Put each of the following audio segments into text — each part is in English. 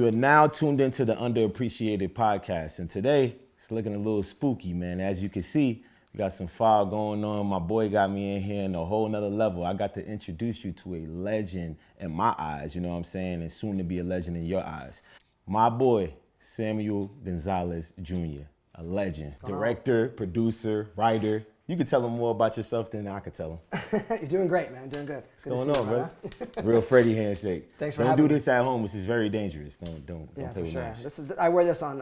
are now tuned into the Underappreciated Podcast. And today, it's looking a little spooky, man. As you can see, we got some fog going on. My boy got me in here in a whole nother level. I got to introduce you to a legend in my eyes, you know what I'm saying? And soon to be a legend in your eyes. My boy, Samuel Gonzalez Jr., a legend. Director, producer, writer. You can tell him more about yourself than I could tell him. You're doing great, man. Doing good. What's going on, bro? Real Freddie handshake. Thanks for having me. Don't do this at home. This is very dangerous. Don't play with sure. knives. I wear this on,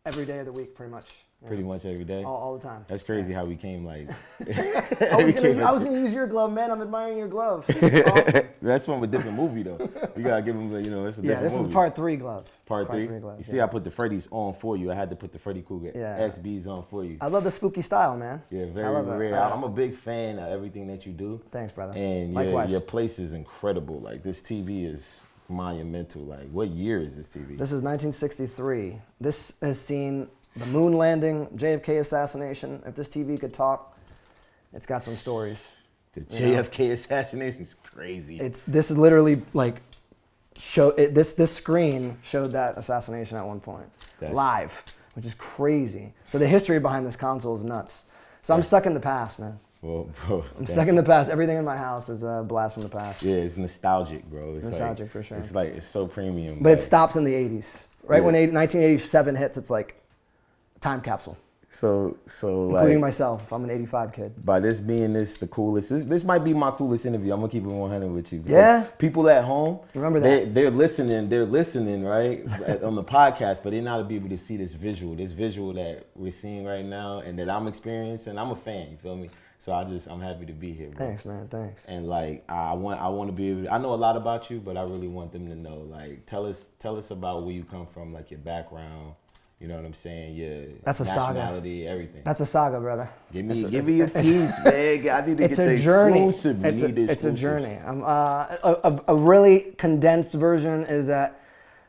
every day of the week, pretty much. Pretty much every day? All the time. That's crazy how we came like... I was going to use your glove, man. I'm admiring your glove. Awesome. That's from a different movie, though. You got to give him, it's a different movie. Yeah, this is part 3 glove. Part 3? Glove, you see, I put the Freddy's on for you. I had to put the Freddy Krueger SBs on for you. I love the spooky style, man. Yeah, very rare. I'm a big fan of everything that you do. Thanks, brother. And your place is incredible. Like, this TV is monumental. Like, what year is this TV? This is 1963. This has seen the moon landing, JFK assassination. If this TV could talk, it's got some stories. The JFK assassination is crazy. This is literally like this screen showed that assassination at one point live, which is crazy. So the history behind this console is nuts. So I'm stuck in the past, man. Well, bro, I'm stuck in the past. Everything in my house is a blast from the past. Yeah, it's nostalgic, bro. It's nostalgic for sure. It's so premium. But it stops in the 80s. Right when 1987 hits, it's like time capsule. So including myself. I'm an 85 kid. By this being the coolest, this might be my coolest interview. I'm gonna keep it 100 with you. Yeah. People at home, remember that they're listening, right, on the podcast, but they're not able to see this visual that we're seeing right now and that I'm experiencing. I'm a fan. You feel me? So I'm happy to be here, bro. Thanks, man. Thanks. And like I want to be able to, I know a lot about you, but I really want them to know. Like tell us about where you come from, like your background. You know what I'm saying? Yeah. That's a nationality, saga. Everything. That's a saga, brother. Give me your piece, man. I need to get the exclusive. It's a journey. A really condensed version is that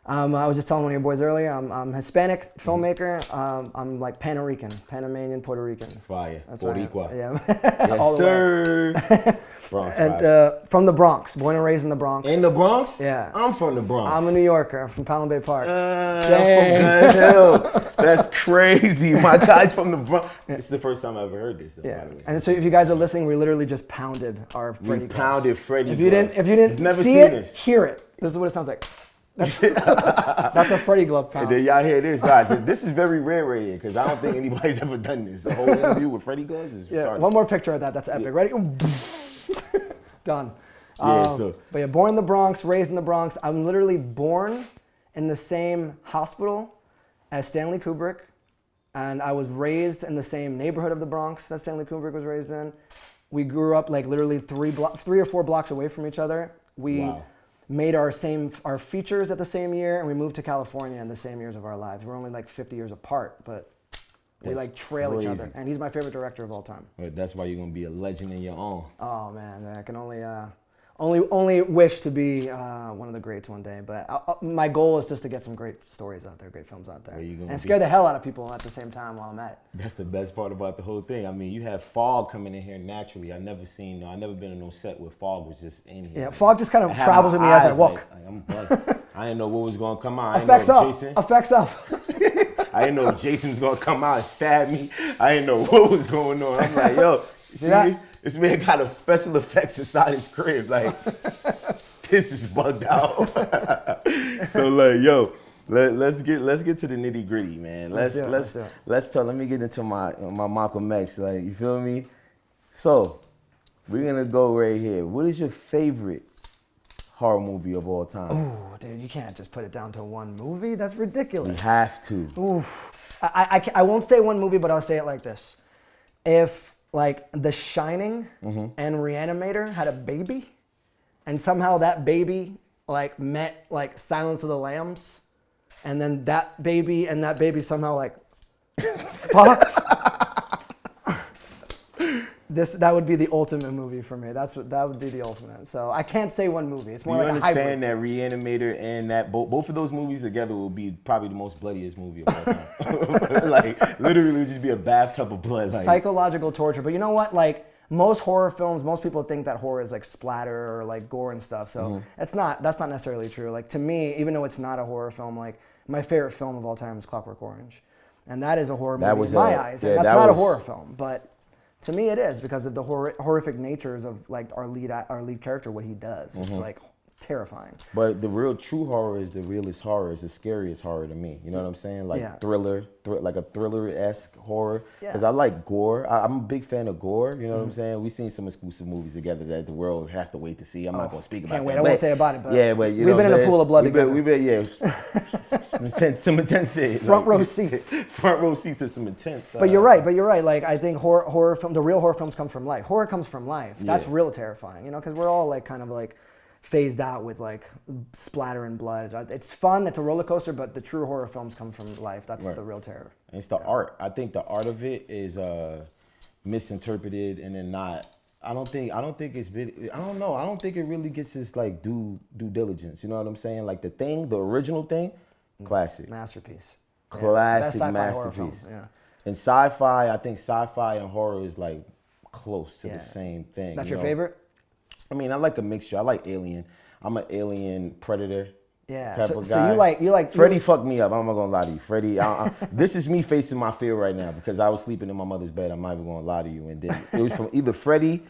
I was just telling one of your boys earlier. I'm Hispanic filmmaker. I'm like Panamanian, Puerto Rican. Fire. Boricua. Yeah. Yes, sir. Bronx and from the Bronx, born and raised in the Bronx. In the Bronx? Yeah. I'm from the Bronx. I'm a New Yorker. I'm from Powell Bay Park. I'm from Good Hill. That's crazy. My guy's from the Bronx. It's the first time I ever heard this, though, by the way. And so if you guys are listening, we literally just pounded our Freddy gloves. Pounded Freddy If you didn't see it, hear it. This is what it sounds like. That's a Freddy glove pound. And then y'all hear this, guys. This is very rare right here because I don't think anybody's ever done this. A whole interview with Freddy gloves is retarded. One more picture of that. That's epic. Ready? Done. But yeah, born in the Bronx, raised in the Bronx. I'm literally born in the same hospital as Stanley Kubrick, and I was raised in the same neighborhood of the Bronx that Stanley Kubrick was raised in. We grew up like literally 3 or 4 blocks away from each other. We made our features at the same year, and we moved to California in the same years of our lives. We're only like 50 years apart, but we like trail each other. And he's my favorite director of all time. That's why you're gonna be a legend in your own. Oh man, I can only wish to be one of the greats one day. But my goal is just to get some great stories out there, great films out there, and scare the hell out of people at the same time while I'm at it. That's the best part about the whole thing. I mean, you have fog coming in here naturally. I've never been in no set where fog was just in here. Yeah, fog just kind of travels with me as I walk. I didn't know what was gonna come out. Effects up. I didn't know if Jason was gonna come out and stab me. I didn't know what was going on. I'm like, yo, see this man got a special effects inside his crib. Like, this is bugged out. So like, yo, let's get to the nitty gritty, man. Let's let me get into my Malcolm X. Like, you feel me? So we're gonna go right here. What is your favorite horror movie of all time? Oh, dude, you can't just put it down to one movie. That's ridiculous. We have to. Oof. I won't say one movie, but I'll say it like this. If like The Shining and Reanimator had a baby, and somehow that baby like met like Silence of the Lambs, and then that baby somehow like fucked. That would be the ultimate movie for me. That would be the ultimate. So I can't say one movie. It's more like a hybrid. You understand that Reanimator and that both of those movies together will be probably the most bloodiest movie of all time. Like literally, just be a bathtub of blood. Like. Psychological torture. But you know what? Like most horror films, most people think that horror is like splatter or like gore and stuff. So that's not necessarily true. Like to me, even though it's not a horror film, like my favorite film of all time is Clockwork Orange. And that is a horror movie in my eyes. And that's not a horror film, but to me it is because of the horrific natures of like our lead character, what he does. It's like terrifying. But the real true horror is the realest horror, is the scariest horror to me. You know what I'm saying? Like thriller, like a thriller-esque horror. Because I like gore. I'm a big fan of gore. You know what I'm saying? We've seen some exclusive movies together that the world has to wait to see. I'm not going to speak about that. Can't wait. I won't say about it, but we've been in a pool of blood together. We've been some intense shit. Front row seats. Front row seats to some intense. But you're right. Like I think horror film, the real horror films come from life. Horror comes from life. That's real terrifying. You know, because we're all like kind of like phased out with like splatter and blood. It's fun, it's a roller coaster, but the true horror films come from life. That's the real terror. And it's the art. I think the art of it is misinterpreted and then not. I don't think it's I don't know. I don't think it really gets its like due diligence. You know what I'm saying? Like the original thing, classic. Masterpiece. Classic masterpiece. Yeah. And sci-fi, I think sci-fi and horror is like close to the same thing. That's your favorite? I mean, I like a mixture. I like Alien. I'm an Alien Predator type of guy. So you like Freddy fucked me up. I'm not gonna lie to you, Freddy. This is me facing my fear right now because I was sleeping in my mother's bed. I'm not even gonna lie to you. And then it was from either Freddy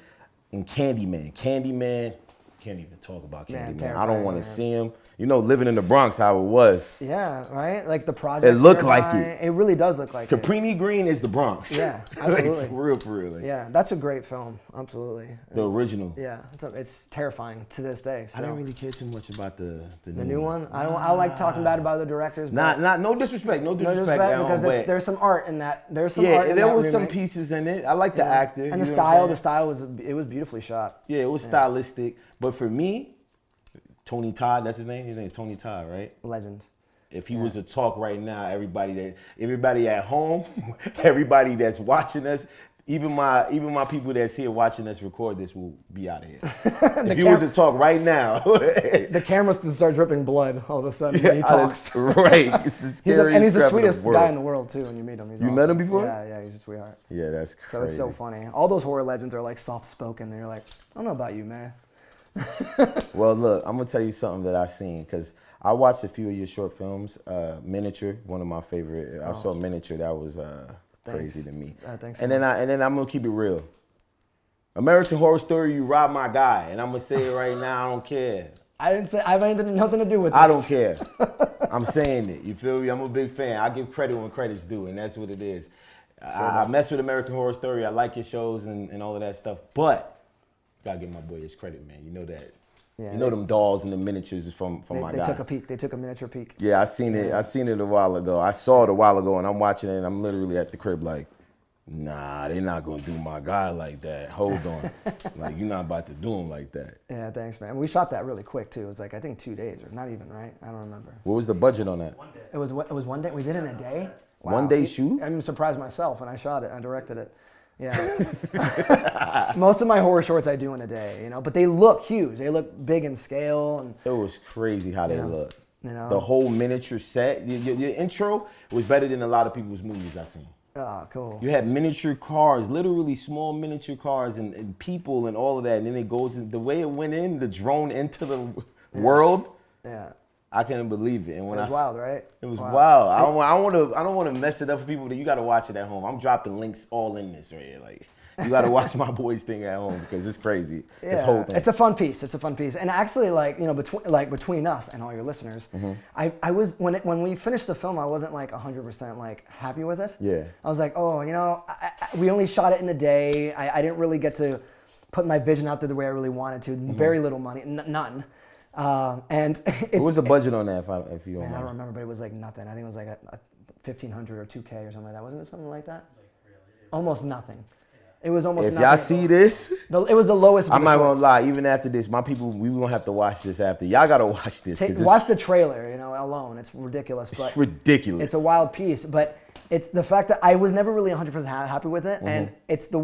and Candyman. Candyman, can't even talk about Candyman. I don't want to see him. You know, living in the Bronx, how it was. Yeah, right? Like the project. It looked like it. It really does look like Caprini Green is the Bronx. Yeah, absolutely. Like, for real. Like. Yeah, that's a great film. Absolutely. The original. Yeah, it's terrifying to this day. So. I didn't really care too much about the new one. I like talking bad about the directors. Not no disrespect. No disrespect because there's some art in that. There's some art in there that was remake. some pieces in it. I like the actor. And the style. The style was beautifully shot. Yeah, it was stylistic. But for me, Tony Todd, that's his name? His name is Tony Todd, right? Legend. If he was to talk right now, everybody at home, everybody that's watching us, even my people that's here watching us record this will be out of here. If he was to talk right now. The cameras can start dripping blood all of a sudden when he talks. Right. It's the scariest he's the crap sweetest in the guy in the world too when you meet him. You met him before? Yeah, he's a sweetheart. Yeah, that's crazy. So it's so funny. All those horror legends are like soft-spoken and you're like, I don't know about you, man. Well, look, I'm gonna tell you something that I seen because I watched a few of your short films. Miniature, one of my favorite. I saw Miniature. That was crazy to me. Thanks. And then I'm gonna keep it real. American Horror Story, you robbed my guy, and I'm gonna say it right now. I don't care. I didn't say I have nothing to do with this. I don't care. I'm saying it. You feel me? I'm a big fan. I give credit when credit's due, and that's what it is. I mess with American Horror Story. I like your shows and all of that stuff, but. Gotta give my boy his credit, man. You know that. Yeah, you know them dolls and the miniatures from my guy. They took a peek. They took a miniature peek. Yeah, I seen it. I seen it a while ago. I saw it a while ago, and I'm watching it, and I'm literally at the crib like, nah, they're not gonna do my guy like that. Hold on, like you're not about to do him like that. Yeah, thanks, man. We shot that really quick too. It was like I think 2 days, or not even, right? I don't remember. What was the budget on that? 1 day. It was 1 day. We did it in a day. Wow. 1 day shoot. I'm surprised myself when I shot it. I directed it. Yeah. Most of my horror shorts I do in a day, you know, but they look huge. They look big in scale. And it was crazy how they look. You know? The whole miniature set, your intro was better than a lot of people's movies I've seen. Oh, cool. You had miniature cars, literally small miniature cars and people and all of that. And then it goes, the way it went in, the drone into the world. Yeah. I couldn't believe it. And when it was wild, right? It was wild. I don't want to mess it up for people. You got to watch it at home. I'm dropping links all in this right here. Like, you got to watch my boy's thing at home because it's crazy. Yeah, this whole thing. It's a fun piece. And actually, like, you know, between us and all your listeners, I was when we finished the film, I wasn't like 100% like happy with it. Yeah. I was like, oh, you know, we only shot it in a day. I didn't really get to put my vision out there the way I really wanted to. Very little money, none. And what was the budget on that? If you don't mind? I don't remember, but it was like nothing. I think it was like a 1,500 or 2K or something like that. Wasn't it something like that? Like really? Almost nothing. It was almost if nothing. y'all see this, it was the lowest. I'm not gonna lie. Even after this, my people, we gonna have to watch this after. Y'all gotta watch this. Watch the trailer, you know, alone. It's ridiculous. It's ridiculous. It's a wild piece, but it's the fact that I was never really 100% happy with it, and it's the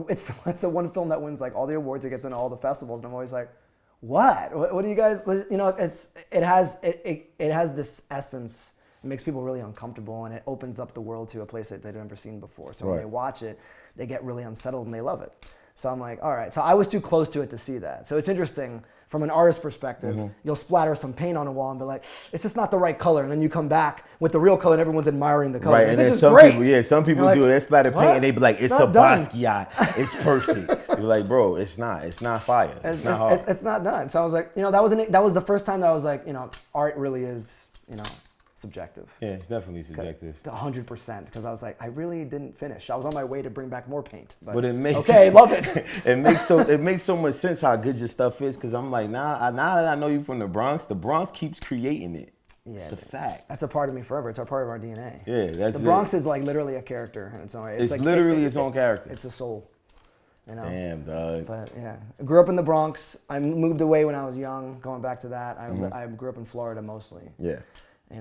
one film that wins like all the awards. It gets into all the festivals, and I'm always like, what do you guys? You know, it has this essence. It makes people really uncomfortable, and it opens up the world to a place that they've never seen before. So when they watch it, they get really unsettled and they love it. So I'm like, all right. So I was too close to it to see that. So it's interesting from an artist perspective. You'll splatter some paint on a wall and be like, it's just not the right color. And then you come back with the real color and everyone's admiring the color. Right, Like, and this then is some great. people, some people You're do like, it. They splatter paint what? and they be like, it's a not done. Basquiat. It's perfect. You're like, bro, it's not. It's not fire. It's not hard. It's not done. So I was like, that was the first time that I was like, art really is, subjective. Yeah, it's definitely subjective. 100%, because I was like, I really didn't finish. I was on my way to bring back more paint. But it makes love it. it makes so much sense how good your stuff is, because I'm like, now that I know you from the Bronx keeps creating it. Yeah, it's a fact. That's a part of me forever. It's a part of our DNA. Yeah, that's the Bronx is like literally a character in its own way. It's like, literally its own character. It's a soul. Damn, dog. But yeah, I grew up in the Bronx. I moved away when I was young. Going back to that, I grew up in Florida mostly. Yeah.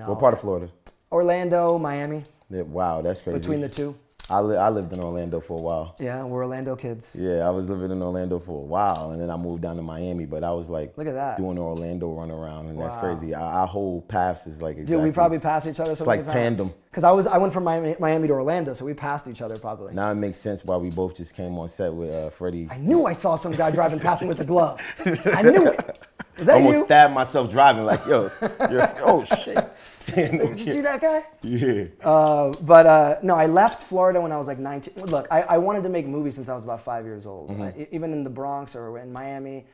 What part of Florida? Orlando, Miami. Yeah, wow, that's crazy. Between the two. I lived in Orlando for a while. Yeah, we're Orlando kids. Yeah, I was living in Orlando for a while, and then I moved down to Miami. But I was like, look at that, doing Orlando run around, and that's crazy. Our whole paths is like exactly. Dude, we probably passed each other so many times. It's like tandem. Because I went from Miami to Orlando, so we passed each other probably. Now it makes sense why we both just came on set with Freddie. I knew I saw some guy driving past me with the glove. I knew it. Was that almost you? Stabbed myself driving like, oh shit. Did you see that guy? Yeah. No, I left Florida when I was like 19. Look, I wanted to make movies since I was about 5 years old. Even in the Bronx or in Miami,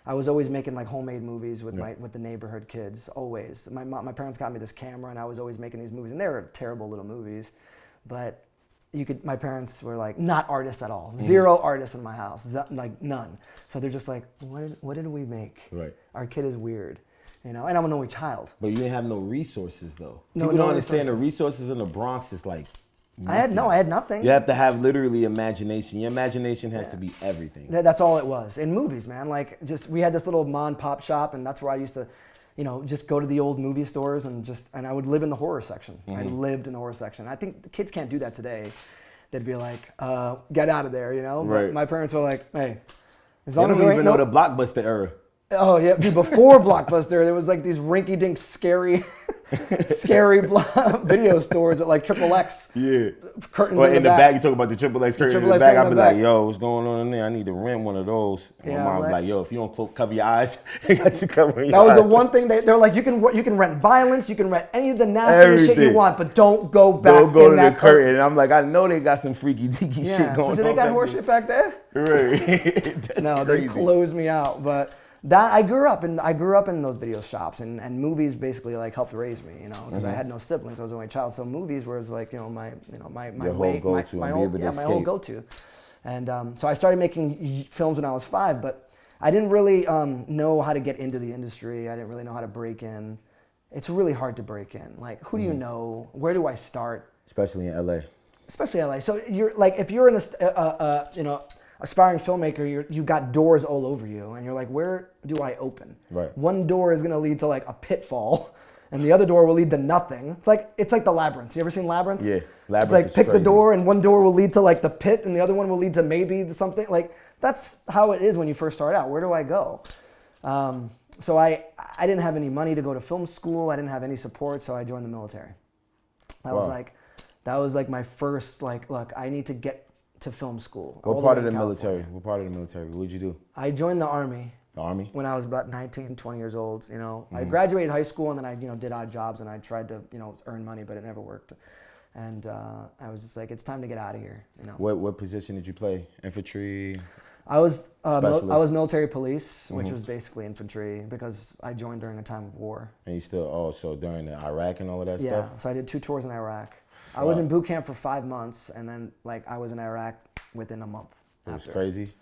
I was always making like homemade movies with the neighborhood kids. Always. My parents got me this camera, and I was always making these movies, and they were terrible little movies, but my parents were like not artists at all. Zero artists in my house, like none. So they're just like, what did we make? Right. Our kid is weird. And I'm an only child. But you didn't have no resources though. No, People don't understand the resources in the Bronx is like nothing. I had nothing. You have to have literally imagination. Your imagination has to be everything. That's all it was. In movies, man. Like we had this little mom and pop shop, and that's where I used to, just go to the old movie stores and I would live in the horror section. I lived in the horror section. I think the kids can't do that today. They'd be like, get out of there, Right. But my parents were like, hey, as They long as don't there even ain't know the Blockbuster era. Oh yeah, dude, before Blockbuster, there was like these rinky-dink scary video stores at like XXX. Yeah. Curtains Or in the back. back, you talk about the XXX curtain in the back. I'd be like, yo, what's going on in there? I need to rent one of those. And my mom was like, yo, if you don't cover your eyes, you got you covering your eyes. That was the one thing they're like, you can rent violence, you can rent any of the nastiest shit you want, but don't go back. Don't go in to that the curtain. And I'm like, I know they got some freaky deaky shit going on. But they got horse shit back there? Right. That's no, crazy. They closed me out. But that I grew up in those video shops, and movies basically like helped raise me, because I had no siblings. I was the only child, so movies was like my whole go-to. And so I started making films when I was 5, but I didn't really know how to get into the industry. I didn't really know how to break in. It's really hard to break in. Like, who do you know? Where do I start? Especially in LA. So you're like, if you're aspiring filmmaker, you got doors all over you, and you're like, where do I open? Right. One door is gonna lead to like a pitfall, and the other door will lead to nothing. It's like the Labyrinth. You ever seen Labyrinth? Yeah, Labyrinth. It's like is pick crazy. the door, and one door will lead to like the pit, and the other one will lead to maybe something. Like that's how it is when you first start out. Where do I go? So I didn't have any money to go to film school. I didn't have any support, so I joined the military. That was like my first look. I need to get to film school. What part of the military? What did you do? I joined the Army. The Army? When I was about 19, 20 years old. I graduated high school, and then I did odd jobs, and I tried to earn money, but it never worked. And I was just like, it's time to get out of here. What position did you play? Infantry? I was military police, which was basically infantry, because I joined during a time of war. And you still so during the Iraq and all of that stuff? Yeah, so I did 2 tours in Iraq. I was in boot camp for 5 months, and then I was in Iraq within a month. It was crazy.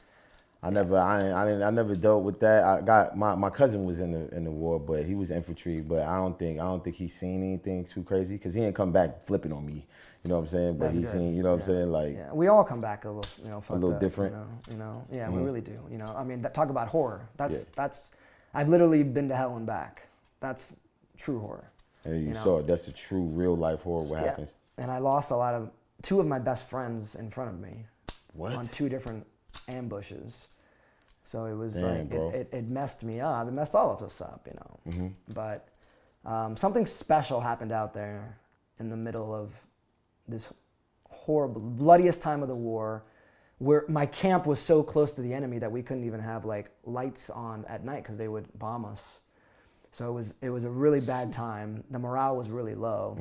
I never dealt with that. I got my cousin was in the war, but he was infantry. But I don't think he's seen anything too crazy, because he didn't come back flipping on me. You know what I'm saying? But he's seen, what I'm saying, like we all come back a little, fucked little up, different. Yeah, we really do. I mean, talk about horror. That's I've literally been to hell and back. That's true horror. And you saw it. That's a true real life horror. What happens? And I lost 2 of my best friends in front of me. What? On 2 different ambushes. So it was it messed me up. It messed all of us up, But something special happened out there in the middle of this horrible, bloodiest time of the war, my camp was so close to the enemy that we couldn't even have like lights on at night because they would bomb us. So it was a really bad time. The morale was really low.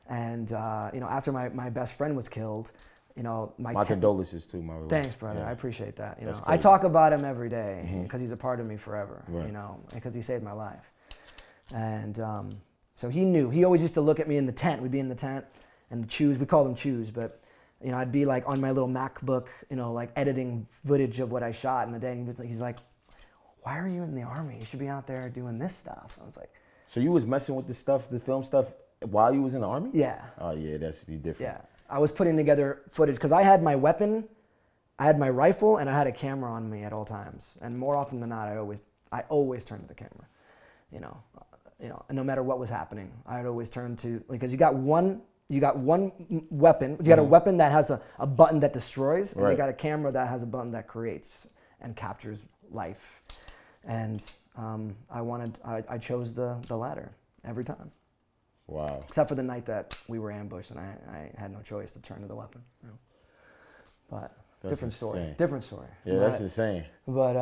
And after my best friend was killed, my condolences too, my thanks, brother. Yeah. I appreciate that. That's I talk about him every day because he's a part of me forever. Right. Because he saved my life. And so he knew. He always used to look at me in the tent. We'd be in the tent and choose. We called them choose, but I'd be like on my little MacBook, like editing footage of what I shot in the day. And he's like, "Why are you in the army? You should be out there doing this stuff." I was like, "So you was messing with the film stuff while you was in the army?" Yeah. Oh yeah, that's different. Yeah, I was putting together footage because I had my weapon, I had my rifle, and I had a camera on me at all times. And more often than not, I always turned to the camera. And no matter what was happening, I'd always turn to, because you got one weapon. You got a weapon that has a button that destroys, and you got a camera that has a button that creates and captures life. And I chose the latter every time. Wow. Except for the night that we were ambushed, and I had no choice to turn to the weapon. But that's different story. Different story. Yeah, that's insane. But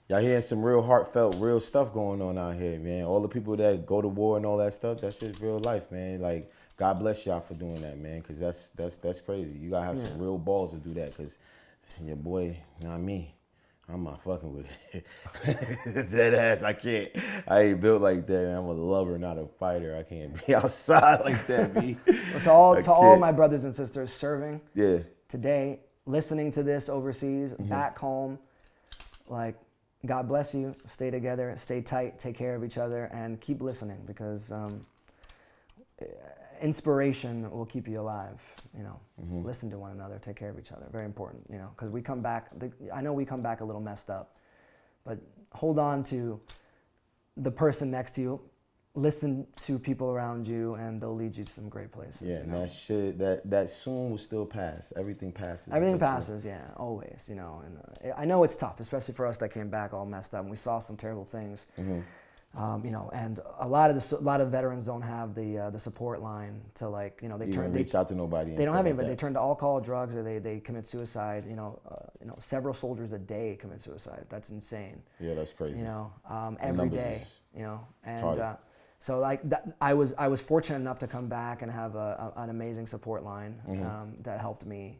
y'all hearing some real heartfelt, real stuff going on out here, man. All the people that go to war and all that stuff, that's just real life, man. Like, God bless y'all for doing that, man, because that's crazy. You gotta have some real balls to do that, because your boy, not me, I'm not fucking with it. Dead ass, I ain't built like that, man. I'm a lover, not a fighter. I can't be outside like that, B. Well, to all my brothers and sisters serving today, listening to this overseas, back home, like, God bless you. Stay together, stay tight, take care of each other, and keep listening, because inspiration will keep you alive. Listen to one another, take care of each other. Very important. Because we come back. I know we come back a little messed up, but hold on to the person next to you. Listen to people around you, and they'll lead you to some great places. Yeah, and that shit, that soon will still pass. Everything passes. Everything passes, yeah, always. And I know it's tough, especially for us that came back all messed up, and we saw some terrible things. And a lot of veterans don't have the support line to, like, they reach out to nobody. They don't have anybody. They turn to alcohol, drugs, or they commit suicide. Several soldiers a day commit suicide. That's insane. Yeah, that's crazy. Every day. So like I was fortunate enough to come back and have an amazing support line that helped me,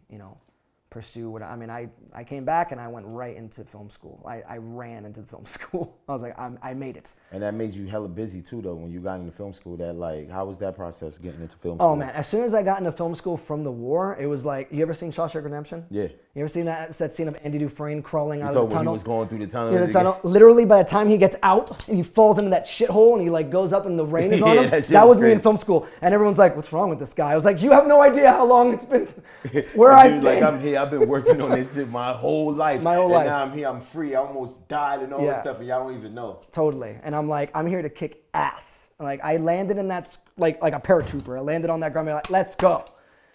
pursue what I came back and I went right into film school. I ran into the film school. I was like, I made it. And that made you hella busy too, though, when you got into film school. That, like, how was that process getting into film school? Oh man, as soon as I got into film school from the war, it was like, you ever seen Shawshank Redemption? Yeah. You ever seen that scene of Andy Dufresne crawling out of the tunnel? When he was going through the tunnel. Yeah, the tunnel. Literally, by the time he gets out and he falls into that shithole and he like goes up and the rain is on him, that was me in film school. And everyone's like, "What's wrong with this guy?" I was like, "You have no idea how long it's been. Where I've been. Like, I'm here. I've been working on this shit my whole life. My whole life. And now I'm here. I'm free. I almost died and all this stuff, and y'all don't even know." Totally. And I'm like, I'm here to kick ass. Like, I landed in that like a paratrooper. I landed on that ground. Like, let's go.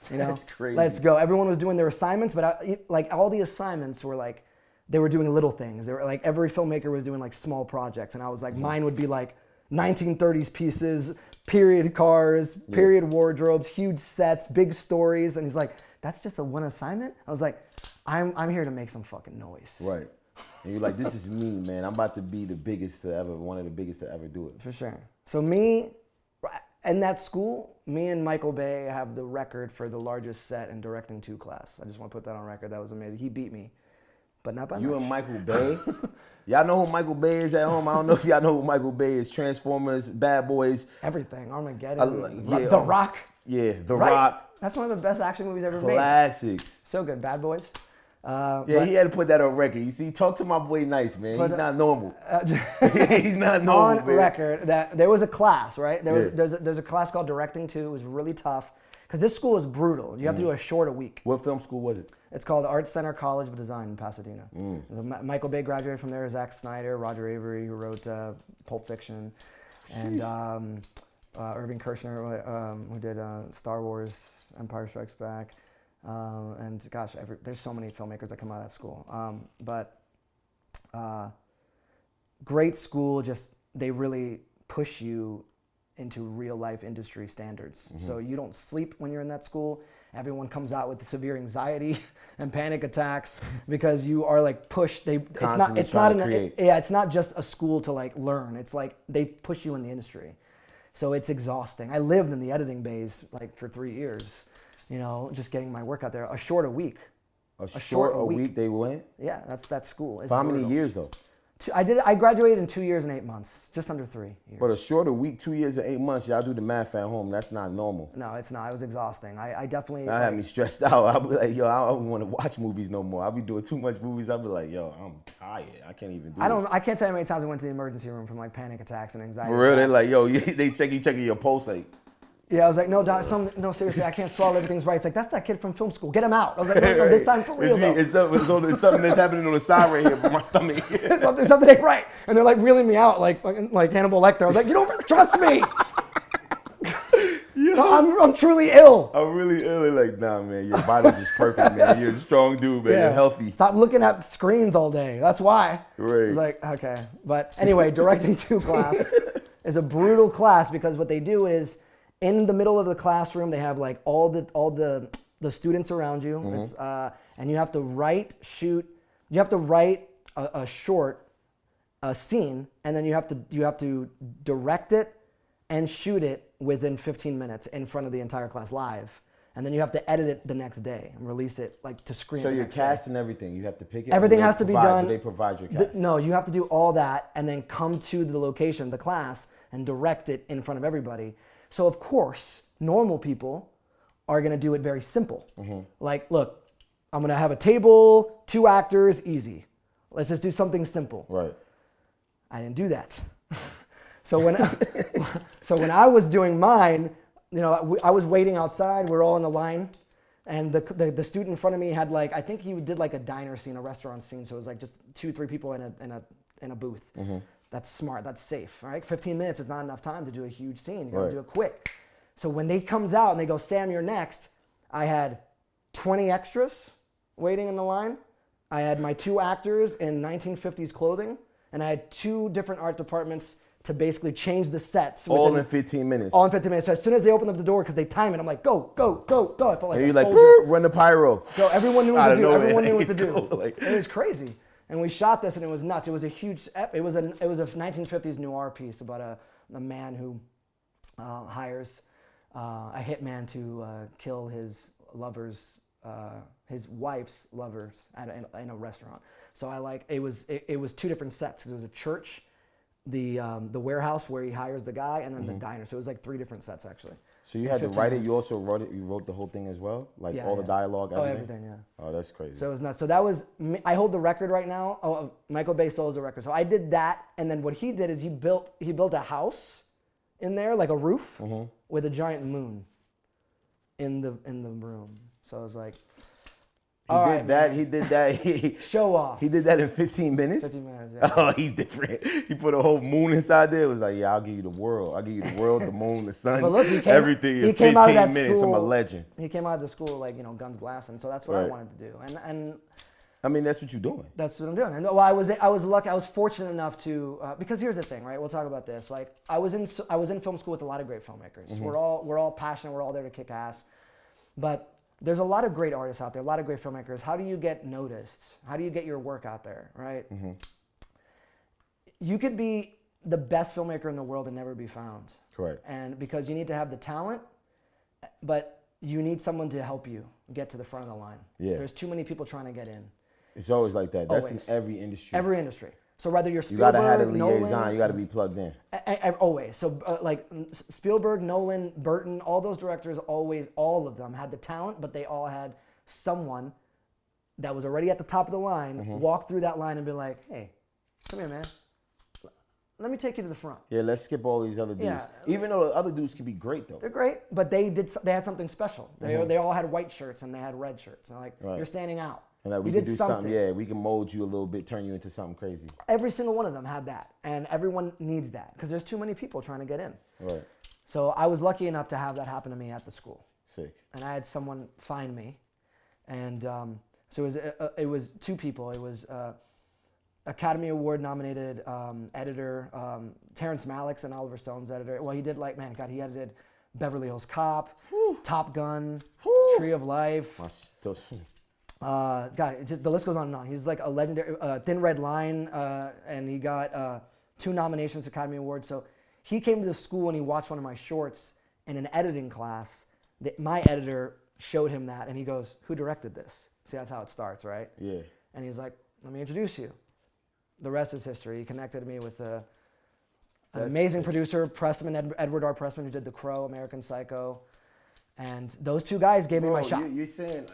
That's crazy. Let's go. Everyone was doing their assignments, but all the assignments were like, they were doing little things. They were like, every filmmaker was doing like small projects, and I was like, mine would be like 1930s pieces, period cars, period wardrobes, huge sets, big stories. And he's like, "That's just one assignment?" I was like, I'm here to make some fucking noise. Right. And you're like, "This is me, man. I'm about to be the biggest to ever, one of the biggest to ever do it." For sure. So me, in that school, me and Michael Bay have the record for the largest set in directing 2 class. I just want to put that on record. That was amazing. He beat me, but not by much. You and Michael Bay? Y'all know who Michael Bay is at home? I don't know if y'all know who Michael Bay is. Transformers, Bad Boys. Everything. Armageddon. The Rock. Yeah, The Rock. That's one of the best action movies ever made. Classics. So good. Bad Boys. He had to put that on record. You see, talk to my boy nice, man. He's not normal. He's not normal, on record, that there was a class, right? There's a class called Directing 2. It was really tough because this school is brutal. You have to do a short a week. What film school was it? It's called Art Center College of Design in Pasadena. Michael Bay graduated from there. Zack Snyder, Roger Avery, who wrote Pulp Fiction, and Irving Kershner, who did Star Wars, Empire Strikes Back. And gosh, there's so many filmmakers that come out of that school. But great school, just they really push you into real life industry standards. So you don't sleep when you're in that school. Everyone comes out with severe anxiety and panic attacks because you are like pushed. It's not just a school to like learn. It's like they push you in the industry. So it's exhausting. I lived in the editing bays like for 3 years, you know, just getting my work out there. A short a week. A short a week they went? Yeah, that's school. For how many years though? I graduated in 2 years and 8 months, just under 3 years. But a shorter week, 2 years and 8 months, y'all do the math at home. That's not normal. No, it's not. It was exhausting. I definitely. That had me stressed out. I'll be like, yo, I don't want to watch movies no more. I'll be doing too much movies. I'll be like, yo, I'm tired. I can't even do this. I can't tell you how many times I went to the emergency room from like panic attacks and anxiety. For real, attacks. they're like, yo, they checking your pulse, like. Yeah, I was like, no, doc, no, seriously, I can't swallow. Everything's right. It's like, that's that kid from film school. Get him out. I was like, no, this time for real, it's something that's happening on the side right here, but my stomach. something ain't right. And they're like reeling me out like fucking like Hannibal Lecter. I was like, you don't really trust me. No, I'm truly ill. I'm really ill. They're like, nah, man, your body's just perfect, man. You're a strong dude, man. You're healthy. Stop looking at screens all day. That's why. Right. It's like, okay. But anyway, directing 2 class is a brutal class because what they do is, in the middle of the classroom, they have like all the students around you. Mm-hmm. It's, and you have to write a short scene, and then you have to direct it and shoot it within 15 minutes in front of the entire class live. And then you have to edit it the next day and release it like to screen. So your cast and everything, you have to pick it. Everything has to be done. Do they provide your cast? No, you have to do all that and then come to the location, the class, and direct it in front of everybody. So of course, normal people are gonna do it very simple. Mm-hmm. Like, look, I'm gonna have a table, 2 actors, easy. Let's just do something simple. Right. I didn't do that. So when I was doing mine, you know, I was waiting outside. We're all in a line, and the student in front of me had like, I think he did like a diner scene, a restaurant scene. So it was like just 2-3 people in a booth. Mm-hmm. That's smart. That's safe. All right, 15 minutes is not enough time to do a huge scene. You gotta do it quick. So when they comes out and they go, Sam, you're next. I had 20 extras waiting in the line. I had my 2 actors in 1950s clothing, and I had 2 different art departments to basically change the sets. All in 15 minutes. All in 15 minutes. So as soon as they opened up the door, because they time it, I'm like, go, go, go, go. I felt like and a you're soldier. like, run the pyro. So everyone knew what to do. Everyone knew what to do. Cool. Like, it was crazy. And we shot this, and it was nuts. It was a huge. It was a 1950s noir piece about a man who hires a hitman to kill his wife's lovers in a restaurant. So it was 2 different sets. There was a church, the warehouse where he hires the guy, and then the diner. So it was like 3 different sets actually. So you had to write it. You also wrote it. You wrote the whole thing as well, like all the dialogue. Everything? Oh, everything. Yeah. Oh, that's crazy. So it was nuts. So that was. I hold the record right now. Oh, Michael Bay holds the record. So I did that, and then what he did is he built a house in there, like a roof, with a giant moon in the room. So I was like, He did that. Show off. He did that in 15 minutes? 15 minutes, yeah. Oh, he's different. He put a whole moon inside there. It was like, yeah, I'll give you the world. I'll give you the world, the moon, the sun, but look, everything in 15 minutes. I'm a legend. He came out of the school like, guns blasting. So that's what I wanted to do. And I mean, that's what you're doing. That's what I'm doing. And I was lucky. I was fortunate enough to because here's the thing, right? We'll talk about this. Like I was in film school with a lot of great filmmakers. Mm-hmm. We're all passionate. We're all there to kick ass. But there's a lot of great artists out there, a lot of great filmmakers. How do you get noticed? How do you get your work out there, right? Mm-hmm. You could be the best filmmaker in the world and never be found. Correct. And because you need to have the talent, but you need someone to help you get to the front of the line. Yeah. There's too many people trying to get in. It's always like that. That's Always. in every industry. Every industry. So whether you're Spielberg, you gotta have a liaison. Nolan, You gotta be plugged in. Always. So like Spielberg, Nolan, Burton, all those directors, all of them had the talent, but they all had someone that was already at the top of the line, walk through that line and be like, hey, come here, man. Let me take you to the front. Yeah, let's skip all these other dudes. Yeah. Even though the other dudes can be great though. They're great, but they had something special. They all had white shirts and they had red shirts. And like, you're standing out. And like we can do something. Yeah, we can mold you a little bit, turn you into something crazy. Every single one of them had that, and everyone needs that because there's too many people trying to get in. Right. So I was lucky enough to have that happen to me at the school. Sick. And I had someone find me, and so it was 2 people. It was Academy Award nominated editor, Terrence Malick's and Oliver Stone's editor. Well, he did he edited Beverly Hills Cop, Top Gun, Tree of Life. The list goes on and on. He's like a legendary, Thin Red Line, and he got 2 nominations for Academy Awards. So he came to the school and he watched one of my shorts in an editing class. My editor showed him that, and he goes, "Who directed this?" See, that's how it starts, right? Yeah. And he's like, "Let me introduce you." The rest is history. He connected me with an amazing producer, Edward R. Pressman, who did The Crow, American Psycho. And those 2 guys gave me my shot. You're saying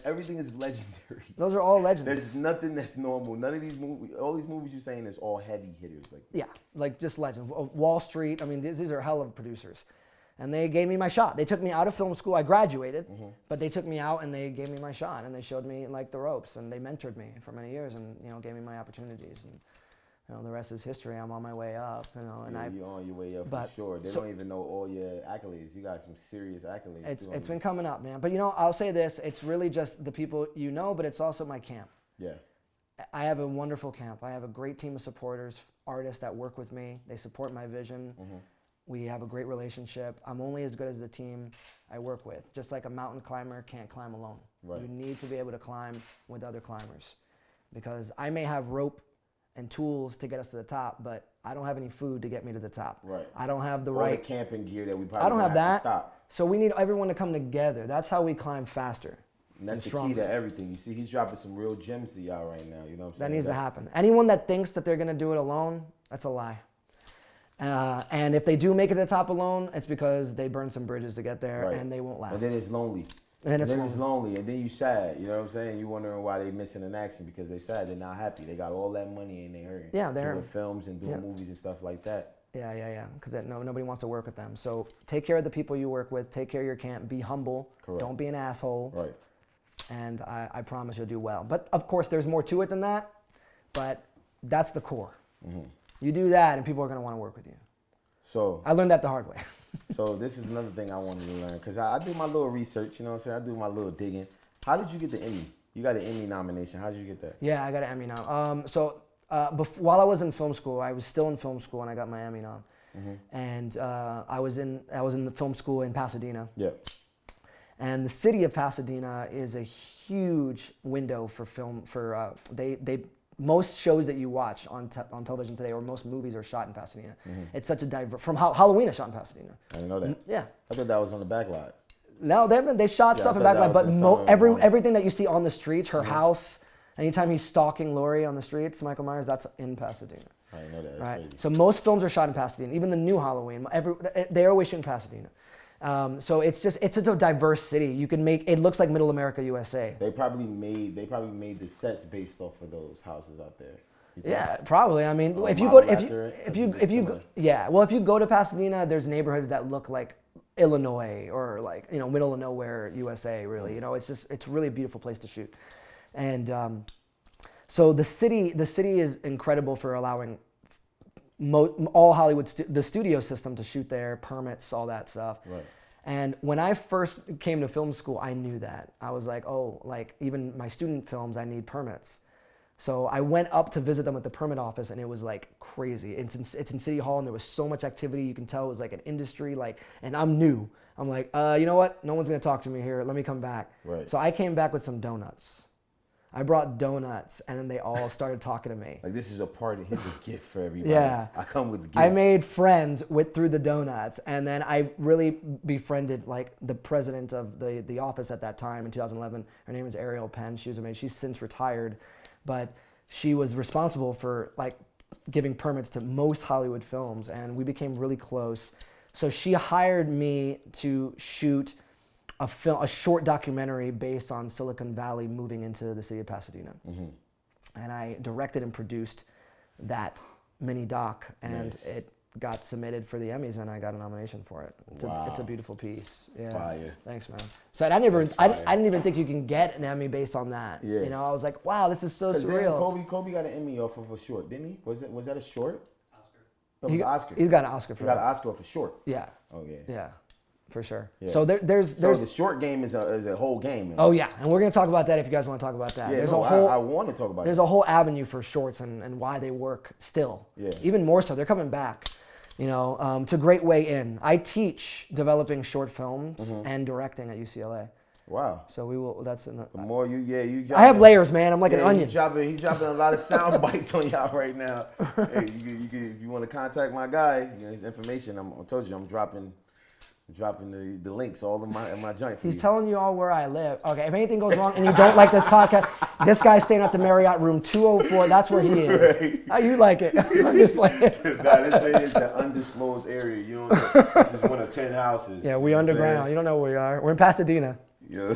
everything is legendary. Those are all legends. There's nothing that's normal. None of these movies, all these movies you're saying is all heavy hitters. Like just legends. Wall Street, I mean, these are hell of producers. And they gave me my shot. They took me out of film school. I graduated, but they took me out and they gave me my shot. And they showed me like the ropes, and they mentored me for many years, and gave me my opportunities. And the rest is history. I'm on my way up. And you're on your way up for sure. They don't even know all your accolades. You got some serious accolades. It's been coming up, man. But I'll say this: it's really just the people but it's also my camp. Yeah. I have a wonderful camp. I have a great team of supporters, artists that work with me. They support my vision. We have a great relationship. I'm only as good as the team I work with. Just like a mountain climber can't climb alone. Right. You need to be able to climb with other climbers, because I may have rope and tools to get us to the top, but I don't have any food to get me to the top. Right. I don't have the right camping gear that we probably I don't have that. To stop. So we need everyone to come together. That's how we climb faster. And that's the key to everything. You see, he's dropping some real gems to y'all right now. You know what I'm saying? That needs to happen. Anyone that thinks that they're gonna do it alone, that's a lie. And if they do make it to the top alone, it's because they burned some bridges to get there, and they won't last. And then it's lonely. And then it's lonely, and then you sad. You know what I'm saying? You wondering why they missing an action because they sad. They're not happy. They got all that money and they hurting. Yeah, they're doing films and doing movies and stuff like that. Yeah. Because nobody wants to work with them. So take care of the people you work with. Take care of your camp. Be humble. Correct. Don't be an asshole. Right. And I promise you'll do well. But of course, there's more to it than that. But that's the core. You do that, and people are going to want to work with you. So I learned that the hard way. So this is another thing I wanted to learn, because I do my little research, you know what I'm saying? I do my little digging. How did you get the Emmy? You got an Emmy nomination. How did you get that? Yeah, I got an Emmy nom. While I was in film school, I was still in film school, and I got my Emmy nom. And I was in the film school in Pasadena. Yeah. And the city of Pasadena is a huge window for film. Most shows that you watch on television today, or most movies, are shot in Pasadena. It's such a diverse. From Halloween is shot in Pasadena. I didn't know that. Yeah. I thought that was on the back lot. No, they shot stuff in back lot, but everything that you see on the streets, her house, anytime he's stalking Lori on the streets, Michael Myers, that's in Pasadena. I didn't know that. That's right. crazy. So most films are shot in Pasadena. Even the new Halloween, they always shoot in Pasadena. So it's just a diverse city. You can make it looks like Middle America, USA. They probably made the sets based off of those houses out there. Yeah, probably. I mean, if you go to Pasadena, there's neighborhoods that look like Illinois or like middle of nowhere USA. Really, it's really a beautiful place to shoot. And so the city is incredible for allowing all Hollywood the studio system to shoot there, permits, all that stuff. Right. And when I first came to film school, I knew that. I was like, even my student films, I need permits. So I went up to visit them at the permit office, and it was like crazy. It's in City Hall, and there was so much activity. You can tell it was like an industry, and I'm new. I'm like, you know what? No one's gonna talk to me here. Let me come back. Right. So I came back with some donuts. I brought donuts, and then they all started talking to me. Like, this is a party. Here's a gift for everybody. Yeah. I come with gifts. I made friends through the donuts, and then I really befriended the president of the office at that time in 2011. Her name is Ariel Penn. She was amazing. She's since retired, but she was responsible for giving permits to most Hollywood films, and we became really close. So she hired me to shoot a short documentary based on Silicon Valley moving into the city of Pasadena. And I directed and produced that mini doc, and it got submitted for the Emmys, and I got a nomination for it. It's a beautiful piece. Yeah. Fire. Thanks, man. So I didn't even think you can get an Emmy based on that. Yeah. I was like, wow, this is so surreal. Kobe got an Emmy off of a short, didn't he? Was that a short? Oscar. It was Oscar. He got an Oscar for that. He got an Oscar for short. Yeah. Oh yeah. Yeah. For sure. Yeah. So there's the short game is a whole game. Oh yeah, and we're gonna talk about that if you guys want to talk about that. Yeah, I want to talk about. There's a whole avenue for shorts and why they work still. Yeah. Even more so, they're coming back. You know, it's a great way in. I teach developing short films and directing at UCLA. Wow. So we will. That's the more you. I have layers, man. I'm like an onion. He's dropping a lot of sound bites on y'all right now. Hey, if you want to contact my guy, his information. I told you I'm dropping the links all in my joint. He's telling you all where I live. Okay, if anything goes wrong and you don't like this podcast, this guy's staying at the Marriott room 204. That's where he is. Right. How you like it? I'm just playing. This right is the undisclosed area. You don't know. This is one of 10 houses. Yeah, we underground. You don't know where we are. We're in Pasadena. Yeah.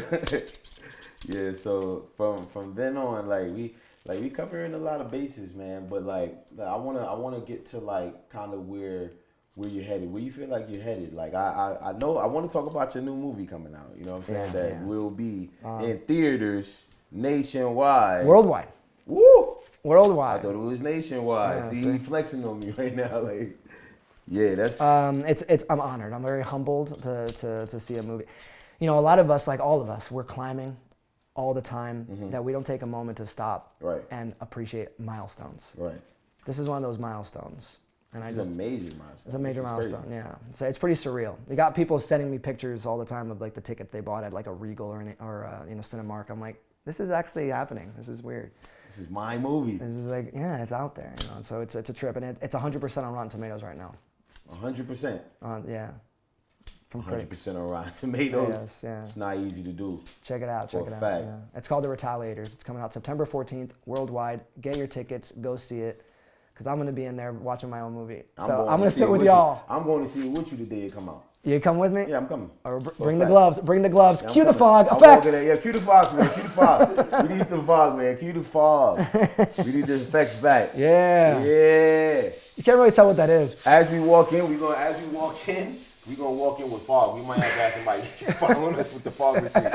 Yeah. So from then on, we covering a lot of bases, man. But I wanna get to kind of where you're headed, where you feel like you're headed. Like I know I want to talk about your new movie coming out. You know what I'm saying? That will be in theaters nationwide. Worldwide. Woo! Worldwide. I thought it was nationwide. Yeah, see, you flexing on me right now. Yeah, that's. It's. I'm honored. I'm very humbled to see a movie. You know, a lot of us, like all of us, we're climbing all the time. That we don't take a moment to stop and appreciate milestones. Right. This is one of those milestones. And it's a major milestone. It's a major milestone, yeah. So it's pretty surreal. We got people sending me pictures all the time of the tickets they bought at a Regal or Cinemark. I'm like, this is actually happening. This is weird. This is my movie. This is it's out there, you know. And so it's a trip, and it's 100% on Rotten Tomatoes right now. 100%. Yeah. From 100% on Rotten Tomatoes. Yes, yeah. It's not easy to do. Check it out. Check it out. Yeah. It's called The Retaliators. It's coming out September 14th worldwide. Get your tickets. Go see it. Because I'm going to be in there watching my own movie. So I'm going to sit with y'all. I'm going to see it with you the day it come out. You come with me? Yeah, I'm coming. Or bring the gloves. Bring the gloves. Yeah, cue the fog. Effects. Yeah, cue the fog, man. Cue the fog. We need some fog, man. Cue the fog. We need the effects back. Yeah. Yeah. You can't really tell what that is. As we walk in, we're gonna walk in with fog. We might have to have somebody following us with the fog machine.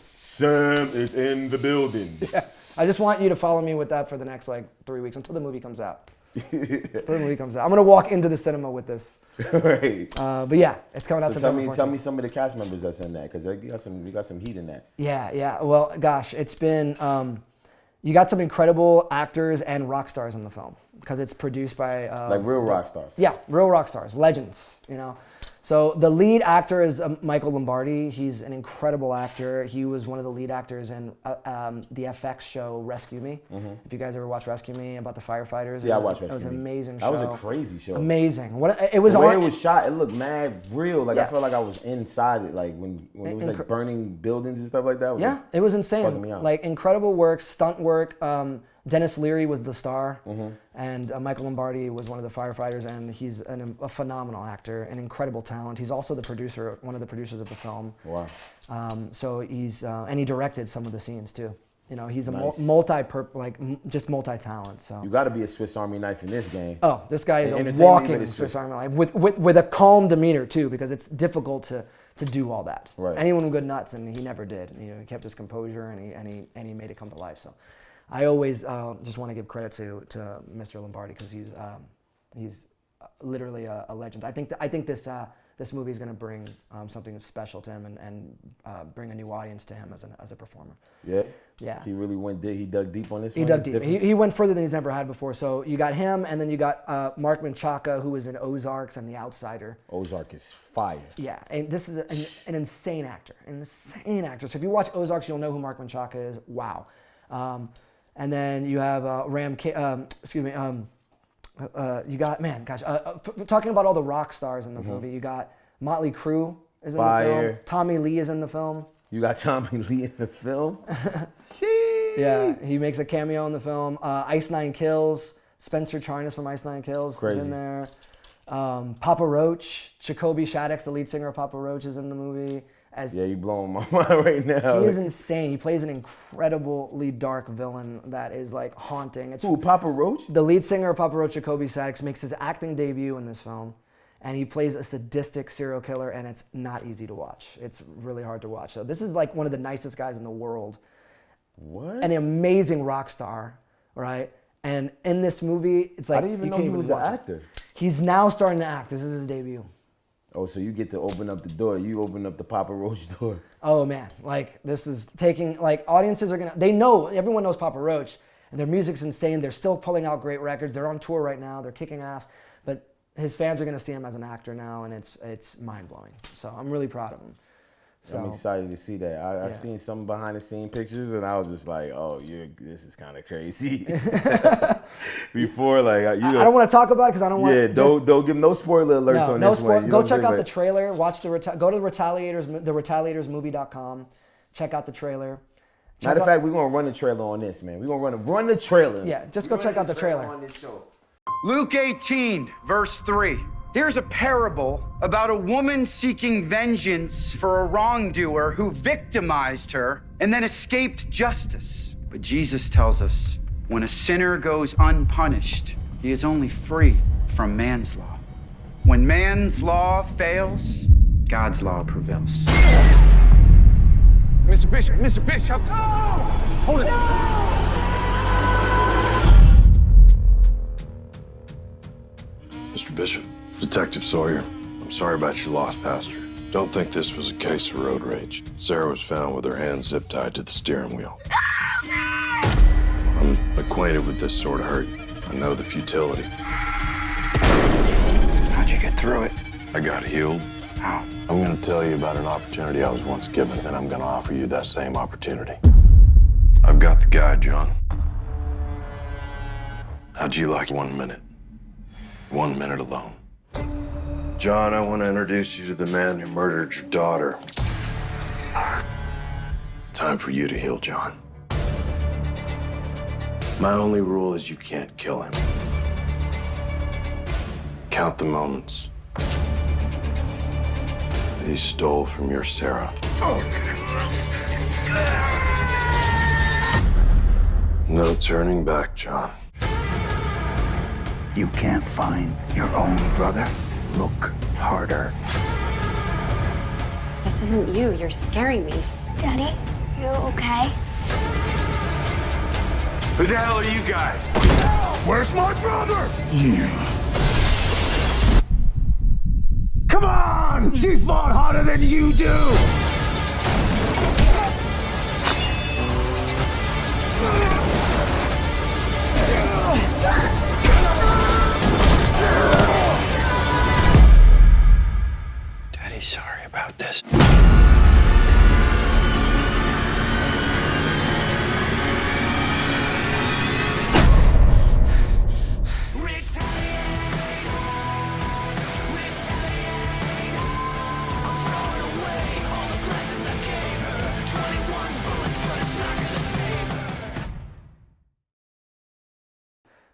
Sam is in the building. Yeah. I just want you to follow me with that for the next 3 weeks until the movie comes out. I'm gonna walk into the cinema with this. Right. But yeah, it's coming out September 14th. Tell me some of the cast members that's in that, because you got some heat in that. Yeah. Well, gosh, it's been you got some incredible actors and rock stars in the film because it's produced by real rock stars. Yeah, real rock stars, legends. You know. So the lead actor is Michael Lombardi. He's an incredible actor. He was one of the lead actors in the FX show Rescue Me. If you guys ever watched Rescue Me about the firefighters. Yeah, I watched Rescue Me. It was an amazing show. That was a crazy show. Amazing. The way it was shot, it looked mad real. I felt like I was inside it. When it was burning buildings and stuff like that. It was insane. Bugging me out. Incredible work, stunt work. Dennis Leary was the star, and Michael Lombardi was one of the firefighters, and he's a phenomenal actor, an incredible talent. He's also the producer, one of the producers of the film. Wow. So he's and he directed some of the scenes too. You know, he's a nice. multi-talent. So you got to be a Swiss Army knife in this game. Oh, this guy is a walking Swiss Army knife with a calm demeanor too, because it's difficult to do all that. Right. Anyone would go nuts, and he never did. You know, he kept his composure, and he made it come to life. So. I always just want to give credit to Mr. Lombardi because he's literally a legend. I think this movie is going to bring something special to him and bring a new audience to him as a performer. Yeah. Yeah. He really he dug deep on this one. He dug deep. He went further than he's ever had before. So you got him, and then you got Mark Menchaca, who was in Ozarks and The Outsider. Ozark is fire. Yeah, and this is an insane actor. So if you watch Ozarks, you'll know who Mark Menchaca is. Wow. And then you have you got, talking about all the rock stars in the movie, you got Motley Crue is in the film. Tommy Lee is in the film. You got Tommy Lee in the film? Yeah, he makes a cameo in the film. Ice Nine Kills, Spencer Charnas from Ice Nine Kills is in there. Papa Roach, Jacoby Shaddix, the lead singer of Papa Roach, is in the movie. You blowing my mind right now. He is insane. He plays an incredibly dark villain that is haunting. Who, Papa Roach? The lead singer of Papa Roach, Jacoby Shaddix, makes his acting debut in this film, and he plays a sadistic serial killer, and it's not easy to watch. It's really hard to watch. So this is one of the nicest guys in the world. What? An amazing rock star, right? And in this movie, it's I didn't even know he was an actor. He's now starting to act. This is his debut. Oh, so you get to open up the door. You open up the Papa Roach door. Oh man, like this is taking, like audiences are they know, everyone knows Papa Roach and their music's insane. They're still pulling out great records. They're on tour right now. They're kicking ass, but his fans are gonna see him as an actor now, and it's mind blowing. So I'm really proud of him. So, I'm excited to see that. I seen some behind the scene pictures, and I was just like, "Oh, this is kind of crazy." Before, like, I don't want to talk about it because I don't want. Yeah, don't give no spoiler alerts on this one. Go check out the trailer. Watch go to the retaliatorsmovie.com. Check out the trailer. Matter of fact, we're gonna run the trailer on this, man. We're gonna run the trailer. Yeah, just go check out the trailer on this show. Luke 18, verse 3. Here's a parable about a woman seeking vengeance for a wrongdoer who victimized her and then escaped justice. But Jesus tells us when a sinner goes unpunished, he is only free from man's law. When man's law fails, God's law prevails. Mr. Bishop, no! Hold it. Mr. Bishop, Detective Sawyer, I'm sorry about your loss, Pastor. Don't think this was a case of road rage. Sarah was found with her hands zip tied to the steering wheel. I'm acquainted with this sort of hurt. I know the futility. How'd you get through it? I got healed. How? I'm going to tell you about an opportunity I was once given, and I'm going to offer you that same opportunity. I've got the guy, John. How'd you like 1 minute? 1 minute alone. John, I want to introduce you to the man who murdered your daughter. It's time for you to heal John. My only rule is you can't kill him. Count the moments that he stole from your Sarah. No turning back, John. You can't find your own brother? Look harder. This isn't you. You're scaring me. Daddy, you okay? Who the hell are you guys? Where's my brother? Come on! She fought harder than you do! Daddy's sorry about this.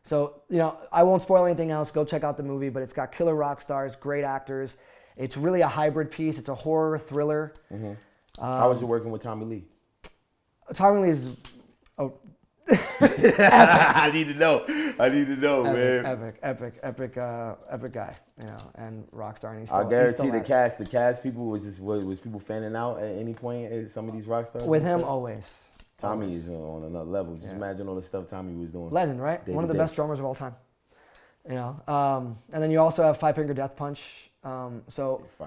So, I won't spoil anything else. Go check out the movie, but it's got killer rock stars, great actors. It's really a hybrid piece. It's a horror thriller. Mm-hmm. How was it working with Tommy Lee? Tommy Lee is I need to know, man. epic guy, and rock star. And he's I still, guarantee the cast people was people fanning out at any point at some of these rock stars? With him, always. Tommy is on another level. Just imagine all the stuff Tommy was doing. Legend, right? One of the best drummers of all time. And then you also have Five Finger Death Punch. Five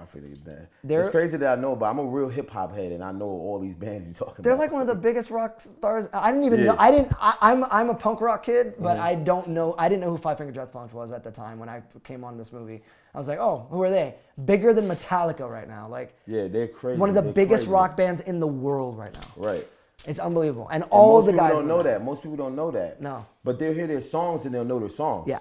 Finger Death. It's crazy that I know, but I'm a real hip hop head, and I know all these bands you talking about. They're like one of the biggest rock stars. I didn't even know. I'm a punk rock kid, but I didn't know who Five Finger Death Punch was at the time when I came on this movie. I was like, oh, who are they? Bigger than Metallica right now. Yeah, they're crazy. One of the biggest rock bands in the world right now. Right. It's unbelievable. And all the guys don't know that. Most people don't know that. No. But they'll hear their songs and they'll know their songs. Yeah.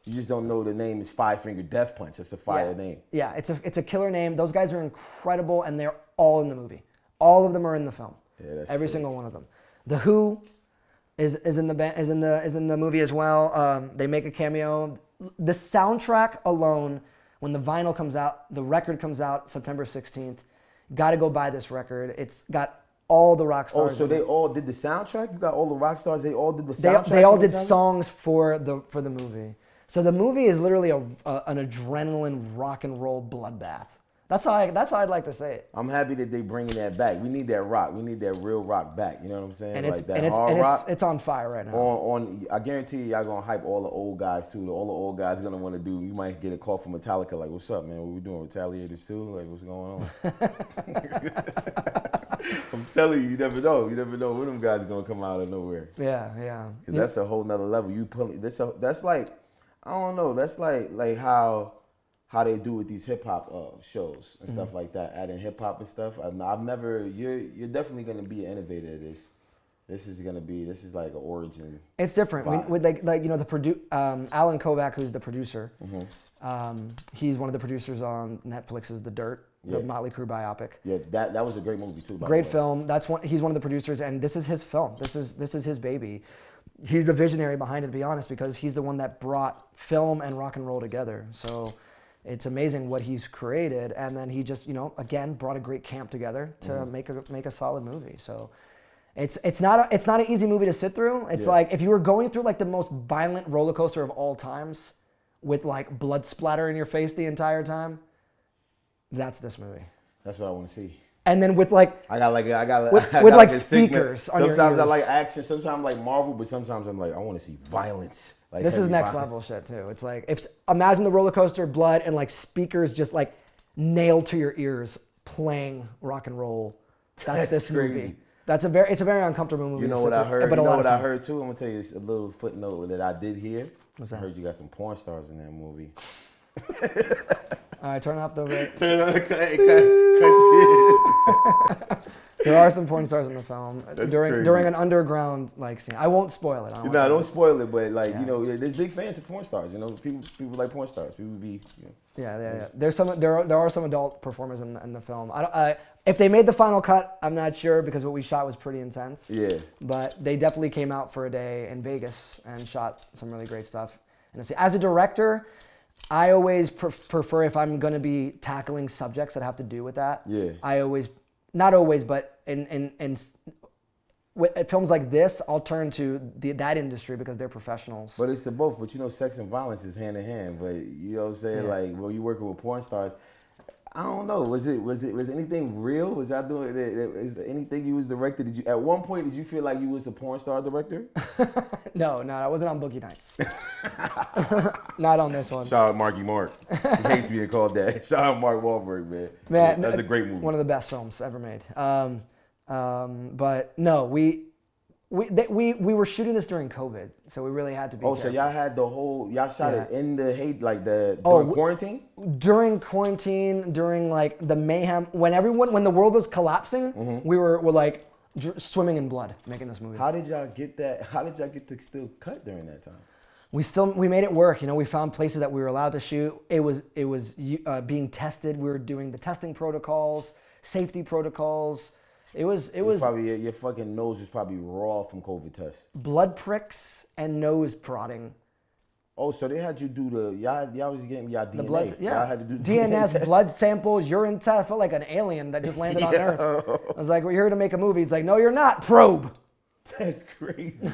You just don't know the name is Five Finger Death Punch. It's a fire name. Yeah, it's a killer name. Those guys are incredible, and they're all in the movie. All of them are in the film. Yeah, that's every sick. single one of them. The Who is in the movie as well. They make a cameo. The soundtrack alone, when the vinyl comes out, the record comes out September 16th. Got to go buy this record. It's got all the rock stars. Oh, so they all did the soundtrack? You got all the rock stars. They all did the soundtrack. They all did songs for the movie. So the movie is literally an adrenaline rock and roll bloodbath. That's how I'd like to say it. I'm happy that they bringing that back. We need that rock. We need that real rock back. You know what I'm saying? And it's like that and it's hard and rock. it's on fire right now. On I guarantee you, y'all gonna hype all the old guys too. All the old guys gonna want to do. You might get a call from Metallica like, "What's up, man? What we doing? Retaliators too? Like, what's going on?" I'm telling you, you never know. You never know when them guys are gonna come out of nowhere. Yeah. Because that's a whole nother level. You put that's like, I don't know. That's like how they do with these hip hop shows and stuff like that, adding hip hop and stuff. I've never. You're definitely gonna be an innovator at this. This is like an origin. It's different. With like you know the Alan Kovac, who's the producer. He's one of the producers on Netflix's The Dirt, the Motley Crue biopic. Yeah, that was a great movie too. Great film. He's one of the producers, and this is his film. This is his baby. He's the visionary behind it, to be honest, because he's the one that brought film and rock and roll together. So it's amazing what he's created, and then he just, again, brought a great camp together to make a solid movie. So it's not an easy movie to sit through. It's like if you were going through like the most violent roller coaster of all times with like blood splatter in your face the entire time, that's this movie. That's what I want to see. And then with like I got with like speakers on your ears. Sometimes I like action, sometimes I like Marvel, but sometimes I'm like, I want to see violence. Like this is next level shit too. It's like imagine the roller coaster, blood, and like speakers just like nailed to your ears playing rock and roll. That's this crazy. Movie. It's a very uncomfortable movie. You know what I heard? But you know what I heard too? I'm gonna tell you a little footnote that I did hear. What's that? I heard you got some porn stars in that movie. All right, turn off the cut. Cut this. There are some porn stars in the film during an underground like scene. I won't spoil it. Don't spoil it, but like there's big fans of porn stars. People like porn stars. People be. Yeah. There are some adult performers in the film. If they made the final cut, I'm not sure because what we shot was pretty intense. Yeah. But they definitely came out for a day in Vegas and shot some really great stuff. And as a director, I always prefer if I'm going to be tackling subjects that have to do with that. Yeah. Not always, but in films like this, I'll turn to that industry because they're professionals. But it's the both. But sex and violence is hand in hand. But you know what I'm saying? Yeah. Like when you're working with porn stars, I don't know. Was anything real? Was I doing? Is there anything you was directed? Did you at one point did you feel like you was a porn star director? No, I wasn't on Boogie Nights. Not on this one. Shout out Marky Mark. He hates being called that. Shout out Mark Wahlberg, man. That's a great movie. One of the best films ever made. But no, we were shooting this during COVID, so we really had to be. Oh, careful. so y'all had y'all shot it in the during quarantine? During quarantine, during like the mayhem, when the world was collapsing, we were like swimming in blood making this movie. How did y'all get that? How did y'all get to still cut during that time? We made it work. We found places that we were allowed to shoot. It was being tested. We were doing the testing protocols, safety protocols. It was probably your fucking nose was probably raw from COVID tests. Blood pricks and nose prodding. Oh, so they had you do y'all was getting y'all DNA. The blood, yeah. Y'all had to do DNS, blood samples, urine test. I felt like an alien that just landed on Earth. I was like, we're here to make a movie. It's like, no, you're not. Probe. That's crazy.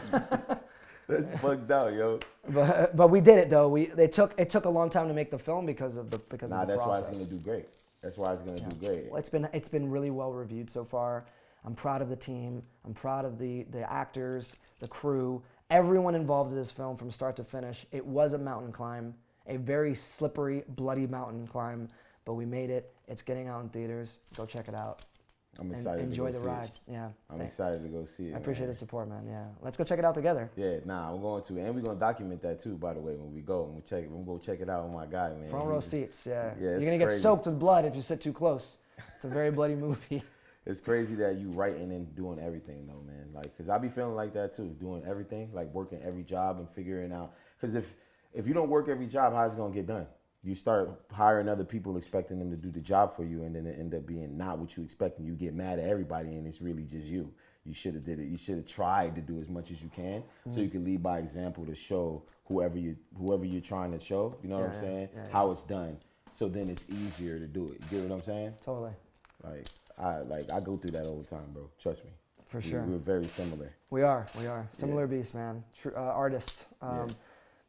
That's bugged out, yo. But we did it though. It took a long time to make the film because of the process. That's why it's gonna do great. That's why it's gonna do great. Well, it's been really well reviewed so far. I'm proud of the team. I'm proud of the actors, the crew, everyone involved in this film from start to finish. It was a mountain climb, a very slippery, bloody mountain climb, but we made it. It's getting out in theaters. Go check it out. I'm excited. Enjoy to go the see ride. It. Yeah. I'm excited to go see it. I appreciate the support, man. Yeah. Let's go check it out together. Yeah, I'm going to. And we're going to document that too, by the way, when we go. I'm going to go check it out with my guy, man. Front row seats, yeah. You're going to get soaked with blood if you sit too close. It's a very bloody movie. It's crazy that you writing and doing everything though, man. Like, cause I be feeling like that too, doing everything, like working every job and figuring out. Cause if you don't work every job, how's it gonna get done? You start hiring other people, expecting them to do the job for you, and then it end up being not what you expect, and you get mad at everybody, and it's really just you. You should have did it. You should have tried to do as much as you can, so you can lead by example to show whoever you're trying to show. You know what I'm saying? How it's done. So then it's easier to do it. You get what I'm saying? Totally. I go through that all the time, bro. Trust me. For sure. We're very similar. We are. Similar beasts, man. Artists.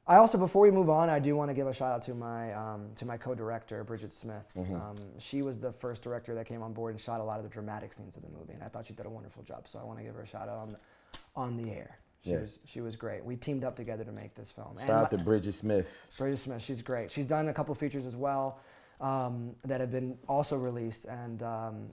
I also, before we move on, I do want to give a shout out to my co-director, Bridget Smith. She was the first director that came on board and shot a lot of the dramatic scenes of the movie, and I thought she did a wonderful job. So I want to give her a shout out on the air. She was great. We teamed up together to make this film. Shout out to Bridget Smith. Bridget Smith, she's great. She's done a couple features as well that have been also released, and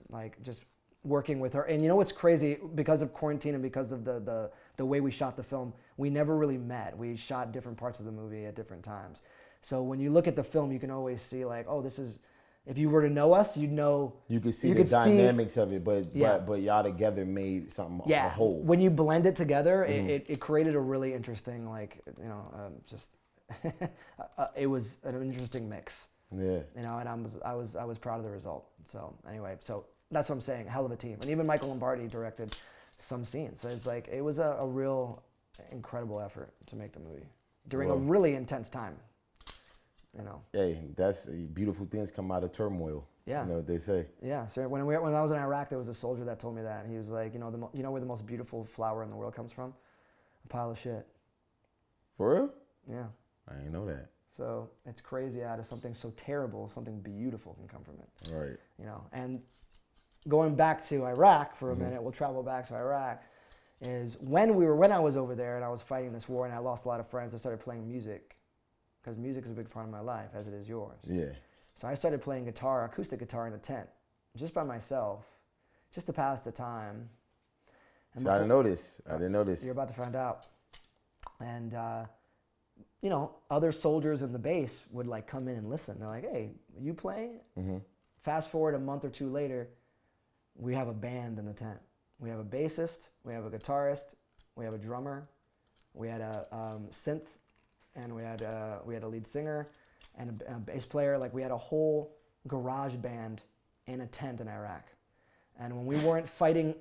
like just working with her. And you know what's crazy? Because of quarantine and because of the way we shot the film, we never really met. We shot different parts of the movie at different times. So when you look at the film, you can always see like, oh, this is. If you were to know us, you'd know. You could see the dynamics of it, but y'all together made something a whole. When you blend it together, it created a really interesting, like, it was an interesting mix. Yeah. You know, and I was proud of the result. So anyway, so that's what I'm saying. Hell of a team, and even Michael Lombardi directed some scenes. So it's like it was a real incredible effort to make the movie during a really intense time. You know. Hey, that's beautiful things come out of turmoil. Yeah. You know what they say. Yeah. So when I was in Iraq, there was a soldier that told me that. He was like, you know where the most beautiful flower in the world comes from? A pile of shit. For real? Yeah. I didn't know that. So it's crazy out of something so terrible, something beautiful can come from it. Right. You know, and going back to Iraq for a minute, we'll travel back to Iraq, is when I was over there and I was fighting this war and I lost a lot of friends, I started playing music. Because music is a big part of my life, as it is yours. Yeah. So I started playing guitar, acoustic guitar in a tent, just by myself, just to pass the time. And I didn't know this. You're about to find out. And, other soldiers in the base would like come in and listen. They're like, hey, you play? Fast forward a month or two later, we have a band in the tent. We have a bassist, we have a guitarist, we have a drummer, we had a synth, and we had a lead singer and a bass player. Like we had a whole garage band in a tent in Iraq. And when we weren't fighting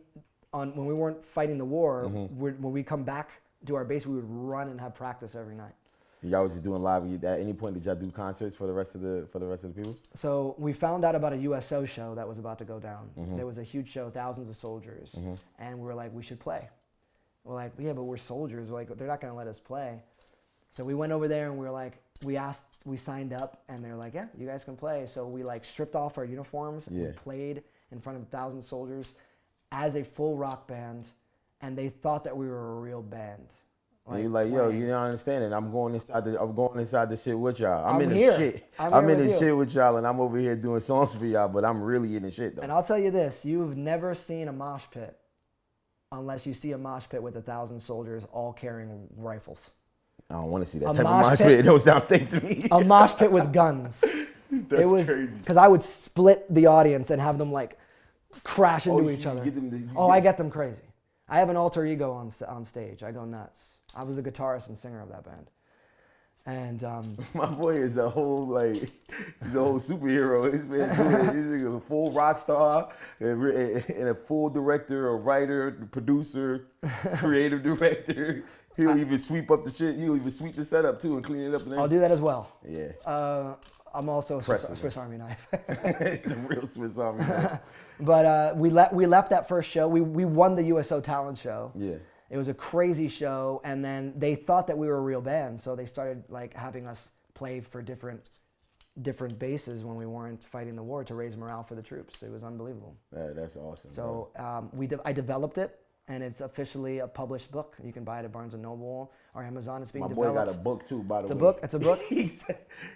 the war, when we come back to our base, we would run and have practice every night. Y'all was just doing live. At any point, did y'all do concerts for the rest of the people? So we found out about a USO show that was about to go down. There was a huge show, thousands of soldiers, and we were like, we should play. We're like, yeah, but we're soldiers. We're like, they're not going to let us play. So we went over there and we were like, we signed up, and they're like, yeah, you guys can play. So we like stripped off our uniforms and we played in front of 1,000 soldiers as a full rock band, and they thought that we were a real band. Like, you're like, yo, you don't understand it. I'm going inside the shit with y'all. I'm in here. the shit. I'm in the shit with y'all, and I'm over here doing songs for y'all, but I'm really in the shit though. And I'll tell you this, you've never seen a mosh pit unless you see a mosh pit with 1,000 soldiers all carrying rifles. I don't want to see that type of mosh pit. It don't sound safe to me. A mosh pit with guns. That's crazy. Because I would split the audience and have them like crash into each other. I get them crazy. I have an alter ego on stage. I go nuts. I was the guitarist and singer of that band. And my boy is a whole superhero. This man is a full rock star and a full director, a writer, producer, creative director. He'll even sweep up the shit. He'll even sweep the setup too and clean it up. And I'll do that as well. Yeah. I'm also a Swiss Army knife. It's a real Swiss Army knife. But we left that first show. We won the USO talent show. Yeah. It was a crazy show, and then they thought that we were a real band, so they started like having us play for different bases when we weren't fighting the war to raise morale for the troops. It was unbelievable. That's awesome. So I developed it, and it's officially a published book. You can buy it at Barnes & Noble or Amazon. It's being developed. My boy got a book too, by the way. It's a book.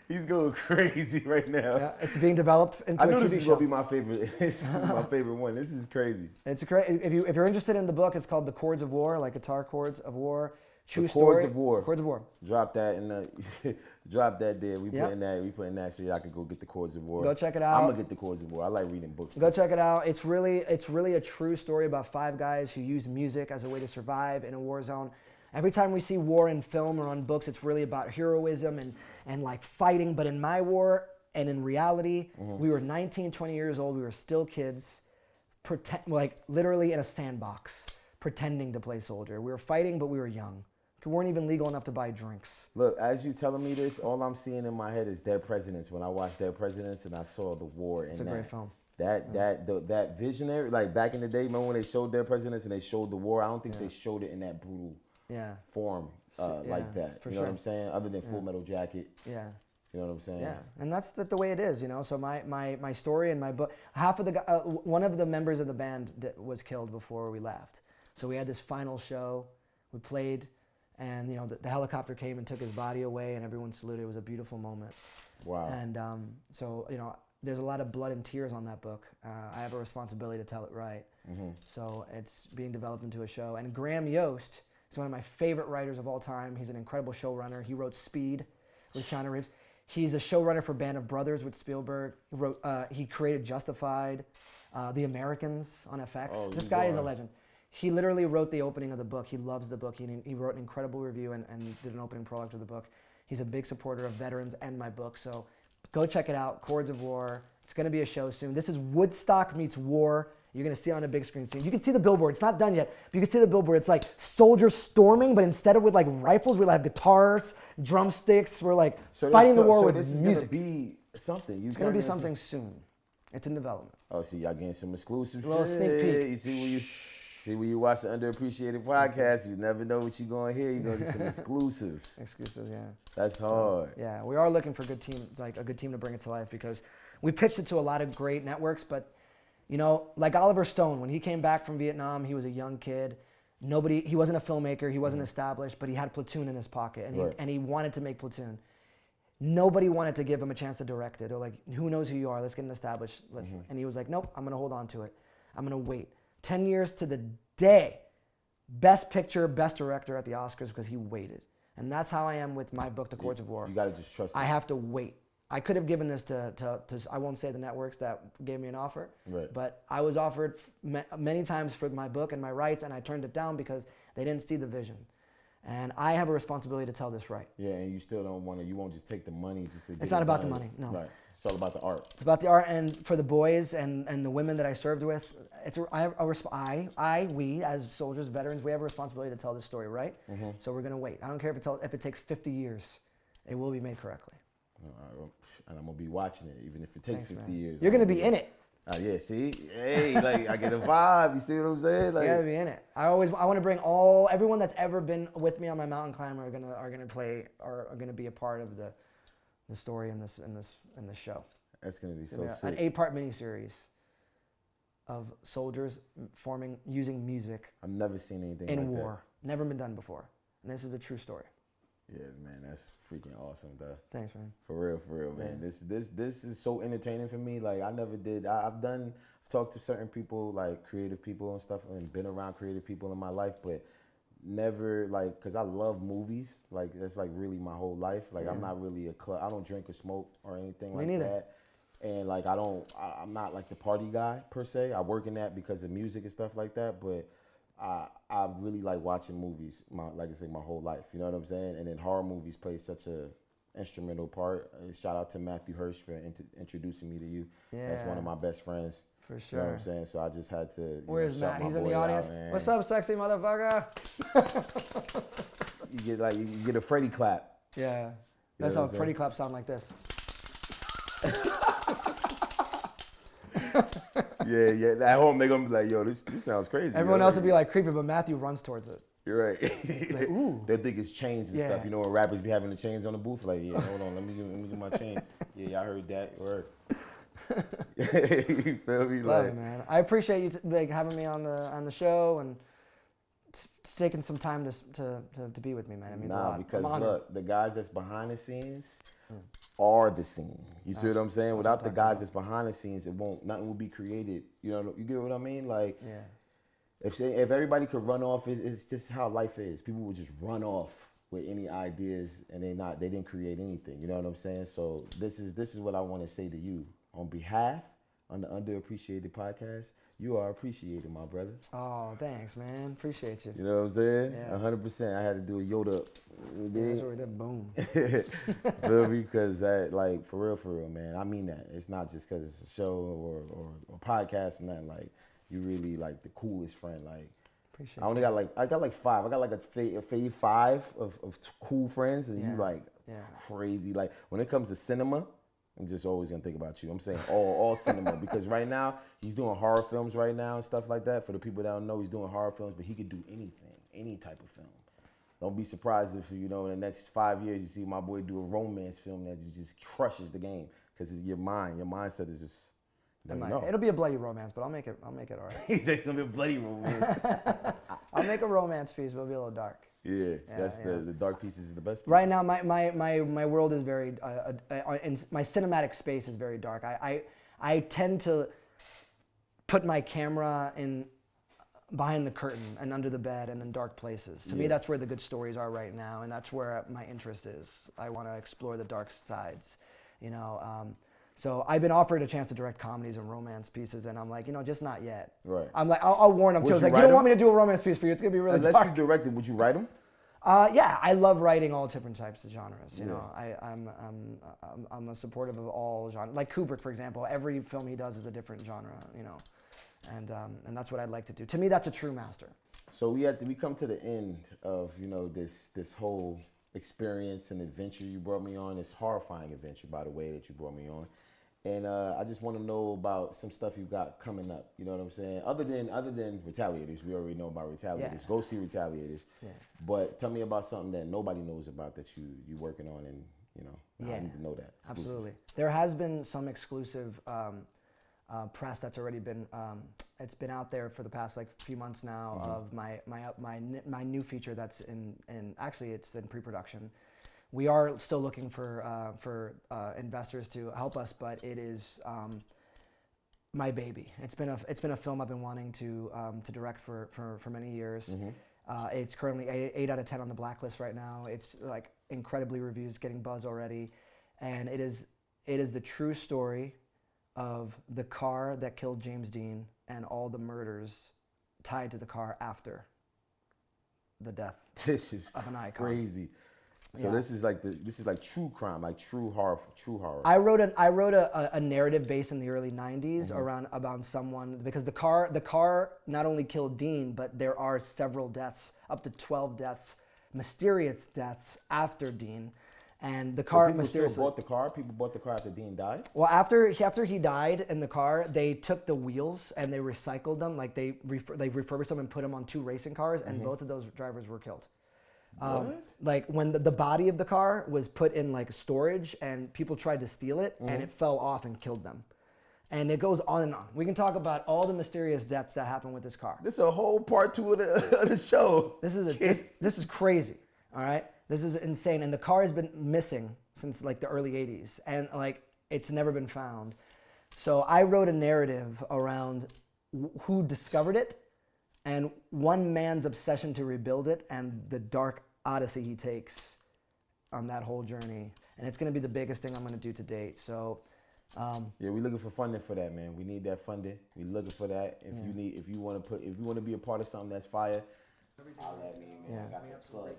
He's going crazy right now. Yeah, it's being developed into a TV show. I know this is going to be my favorite. This is my favorite one. This is crazy. It's crazy. If you're interested in the book, it's called The Chords of War, like guitar chords of war. True story. Chords of War. Drop that in the. Drop that there. We putting that so y'all can go get the Chords of War. Go check it out. I'm gonna get the Chords of War. I like reading books. Go check it out. It's really a true story about 5 guys who use music as a way to survive in a war zone. Every time we see war in film or on books, it's really about heroism and like fighting. But in my war and in reality, we were 19, 20 years old. We were still kids, like literally in a sandbox, pretending to play soldier. We were fighting, but we were young. We weren't even legal enough to buy drinks. Look, as you telling me this, all I'm seeing in my head is Dead Presidents. When I watched Dead Presidents and I saw the war, it's a great film. That visionary, like back in the day, remember when they showed Dead Presidents and they showed the war? I don't think they showed it in that brutal form like that. For you know what I'm saying? Other than Full Metal Jacket. Yeah. You know what I'm saying? Yeah, and that's the way it is, you know. So my story and my book, one of the members of the band was killed before we left. So we had this final show, we played, and you know the helicopter came and took his body away, and everyone saluted. It was a beautiful moment. Wow. And so you know, there's a lot of blood and tears on that book. I have a responsibility to tell it right. So it's being developed into a show. And Graham Yost is one of my favorite writers of all time. He's an incredible showrunner. He wrote Speed with Keanu Reeves. He's a showrunner for Band of Brothers with Spielberg. He created Justified, The Americans on FX. Oh, this guy is a legend. He literally wrote the opening of the book. He loves the book. He wrote an incredible review and did an opening prologue to the book. He's a big supporter of veterans and my book. So go check it out, Chords of War. It's going to be a show soon. This is Woodstock meets war. You're going to see it on a big screen soon. You can see the billboard. It's not done yet, but you can see the billboard. It's like soldiers storming, but instead of with like rifles, we'll have guitars, drumsticks. We're like fighting the war with this music. It's going to be something. It's going to be something soon. It's in development. Oh, see, y'all getting some exclusive A little shit. sneak peek. You see when you watch the underappreciated podcast, you never know what you're going to hear. You're going to get some exclusives. Exclusives, yeah. That's hard. Yeah, we are looking for a good team to bring it to life, because we pitched it to a lot of great networks, but you know, like Oliver Stone, when he came back from Vietnam, he was a young kid. He wasn't a filmmaker, he wasn't established, but he had Platoon in his pocket, and he wanted to make Platoon. Nobody wanted to give him a chance to direct it. They're like, who knows who you are? Let's get it established. And he was like, nope, I'm going to hold on to it. I'm going to wait. 10 years to the day, best picture, best director at the Oscars, because he waited. And that's how I am with my book, The Chords of War. You got to just trust I have to wait. I could have given this to I won't say the networks that gave me an offer, but I was offered many times for my book and my rights, and I turned it down because they didn't see the vision. And I have a responsibility to tell this right. Yeah, and you still don't want to, you won't just take the money just to get It's not about the done. money, no. Right. It's all about the art. It's about the art, and for the boys and the women that I served with, we as soldiers, veterans, we have a responsibility to tell this story right. So we're going to wait. I don't care if it takes 50 years. It will be made correctly. And I'm going to be watching it, even if it takes 50 years. You're going to be in it. Yeah, see? Hey, like, I get a vibe. You see what I'm saying? Like, You gotta be in it. I want to bring everyone that's ever been with me on my mountain climb are gonna be a part of the story in this show. That's gonna be so sick. An 8-part miniseries of soldiers using music. I've never seen anything in like war. Never been done before. And this is a true story. Yeah, man, that's freaking awesome, though. Thanks, man. For real, man. This is so entertaining for me. Like, I never did. I've talked to certain people, like creative people and stuff, and been around creative people in my life, but never, like, because I love movies. Like, that's like really my whole life. Like, I'm not really I don't drink or smoke or anything like that. And like, I'm not like the party guy per se. I work in that because of music and stuff like that, but I really like watching movies, like I said, my whole life. You know what I'm saying? And then horror movies play such a instrumental part. Shout out to Matthew Hirsch for introducing me to you. Yeah. That's one of my best friends. For sure. You know what I'm saying? So I just had to. Where's shout Matt? my He's in boy the audience. out, What's up, sexy motherfucker? you get a Freddy clap. Yeah. That's how Freddy claps sound, like this. Yeah. At home, they're going to be like, yo, this sounds crazy. Everyone else would be like creepy, but Matthew runs towards it. You're right. Like, ooh. They think it's chains and stuff. You know when rappers be having the chains on the booth? Like, yeah, hold on, let me get my chain. Yeah, y'all heard that. Word. You feel me? Love it, man. I appreciate you having me on the show and taking some time to be with me, man. It means a lot. Because look, the guys that's behind the scenes are the scene. You see what I'm saying? Without the guys that's behind the scenes, nothing will be created. You know, you get what I mean? Like, if everybody could run off, it's just how life is. People would just run off with any ideas, and they didn't create anything. You know what I'm saying? So this is what I want to say to you on behalf on the Underappreciated podcast. You are appreciated, my brother. Oh, thanks, man. Appreciate you. You know what I'm saying? Yeah. 100%. I had to do a Yoda. That's already that boom. Feel me? Because like, for real, man. I mean that. It's not just because it's a show or a podcast and nothing. Like, you really like the coolest friend. Like, appreciate I got like 5. I got like a fave 5 of cool friends, and you like crazy. Like, when it comes to cinema, I'm just always gonna think about you. I'm saying all cinema, because right now he's doing horror films right now and stuff like that. For the people that don't know, he's doing horror films, but he could do anything, any type of film. don't be surprised if, you know, in the next 5 years you see my boy do a romance film that just crushes the game. Because it's your mindset is just, you never know. It'll be a bloody romance, but I'll make it all right. He said it's going to be a bloody romance. I'll make a romance piece, but it'll be a little dark. Yeah, that's the dark pieces is the best piece. Right now, my world is very, and my cinematic space is very dark. I tend to put my camera in behind the curtain and under the bed and in dark places. To me, that's where the good stories are right now, and that's where my interest is. I want to explore the dark sides, you know. So I've been offered a chance to direct comedies and romance pieces, and I'm like, you know, just not yet. Right. I'm like, I'll warn them too. I was like, you don't want me to do a romance piece for you. It's gonna be really dark. Unless you directed, would you write them? Yeah, I love writing all different types of genres. You know, I'm a supportive of all genres. Like Kubrick, for example, every film he does is a different genre. You know, and that's what I'd like to do. To me, that's a true master. So we come to the end of, you know, this whole experience and adventure you brought me on. This horrifying adventure, by the way, that you brought me on. And I just want to know about some stuff you got coming up. You know what I'm saying? Other than Retaliators, we already know about Retaliators. Yeah. Go see Retaliators. Yeah. But tell me about something that nobody knows about that you working on, and you know, I need to know that. Absolutely. There has been some exclusive press that's already been it's been out there for the past few months now of my new feature that's in actually it's in pre-production. We are still looking for investors to help us, but it is my baby. It's been a film I've been wanting to direct for many years. It's currently 8 out of 10 on the blacklist right now. It's like incredibly reviewed. It's getting buzz already, and it is the true story of the car that killed James Dean and all the murders tied to the car after the death of an icon. Crazy. So this is like true crime, like true horror. I wrote a narrative based in the early '90s about someone, because the car not only killed Dean, but there are several deaths, up to 12 deaths, mysterious deaths after Dean, and the car mysteriously. People bought the car after Dean died. Well, after he died in the car, they took the wheels and they recycled them, like they refurbished them and put them on 2 racing cars, and both of those drivers were killed. Like when the body of the car was put in like storage and people tried to steal it, and it fell off and killed them. And it goes on and on. We can talk about all the mysterious deaths that happened with this car. This is a whole part 2 of the show. This is crazy. All right, this is insane. And the car has been missing since like the early '80s, and like it's never been found. So I wrote a narrative around who discovered it, and one man's obsession to rebuild it, and the dark odyssey he takes on that whole journey. And it's going to be the biggest thing I'm going to do to date. So, we're looking for funding for that, man. We need that funding. We're looking for that. If you want to be a part of something that's fire, holler at me, man. I got the plug.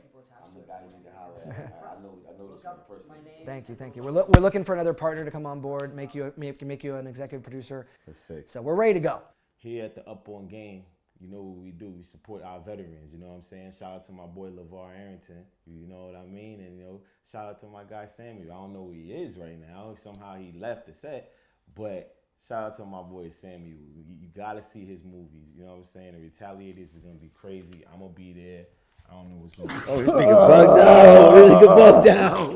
I'm the guy you need to holler at. I know this one personally. Thank you. We're looking for another partner to come on board, make you an executive producer. That's sick. So we're ready to go. Here at the Up On Game, you know what we do. We support our veterans, you know what I'm saying? Shout out to my boy LeVar Arrington, you know what I mean? And, you know, shout out to my guy Samuel. I don't know who he is right now. Somehow he left the set. But shout out to my boy Samuel. You got to see his movies, you know what I'm saying? The Retaliators is going to be crazy. I'm going to be there. I don't know what's going on. Oh, this nigga bugged out.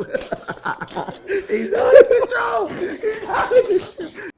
He's out of control. He's out of control.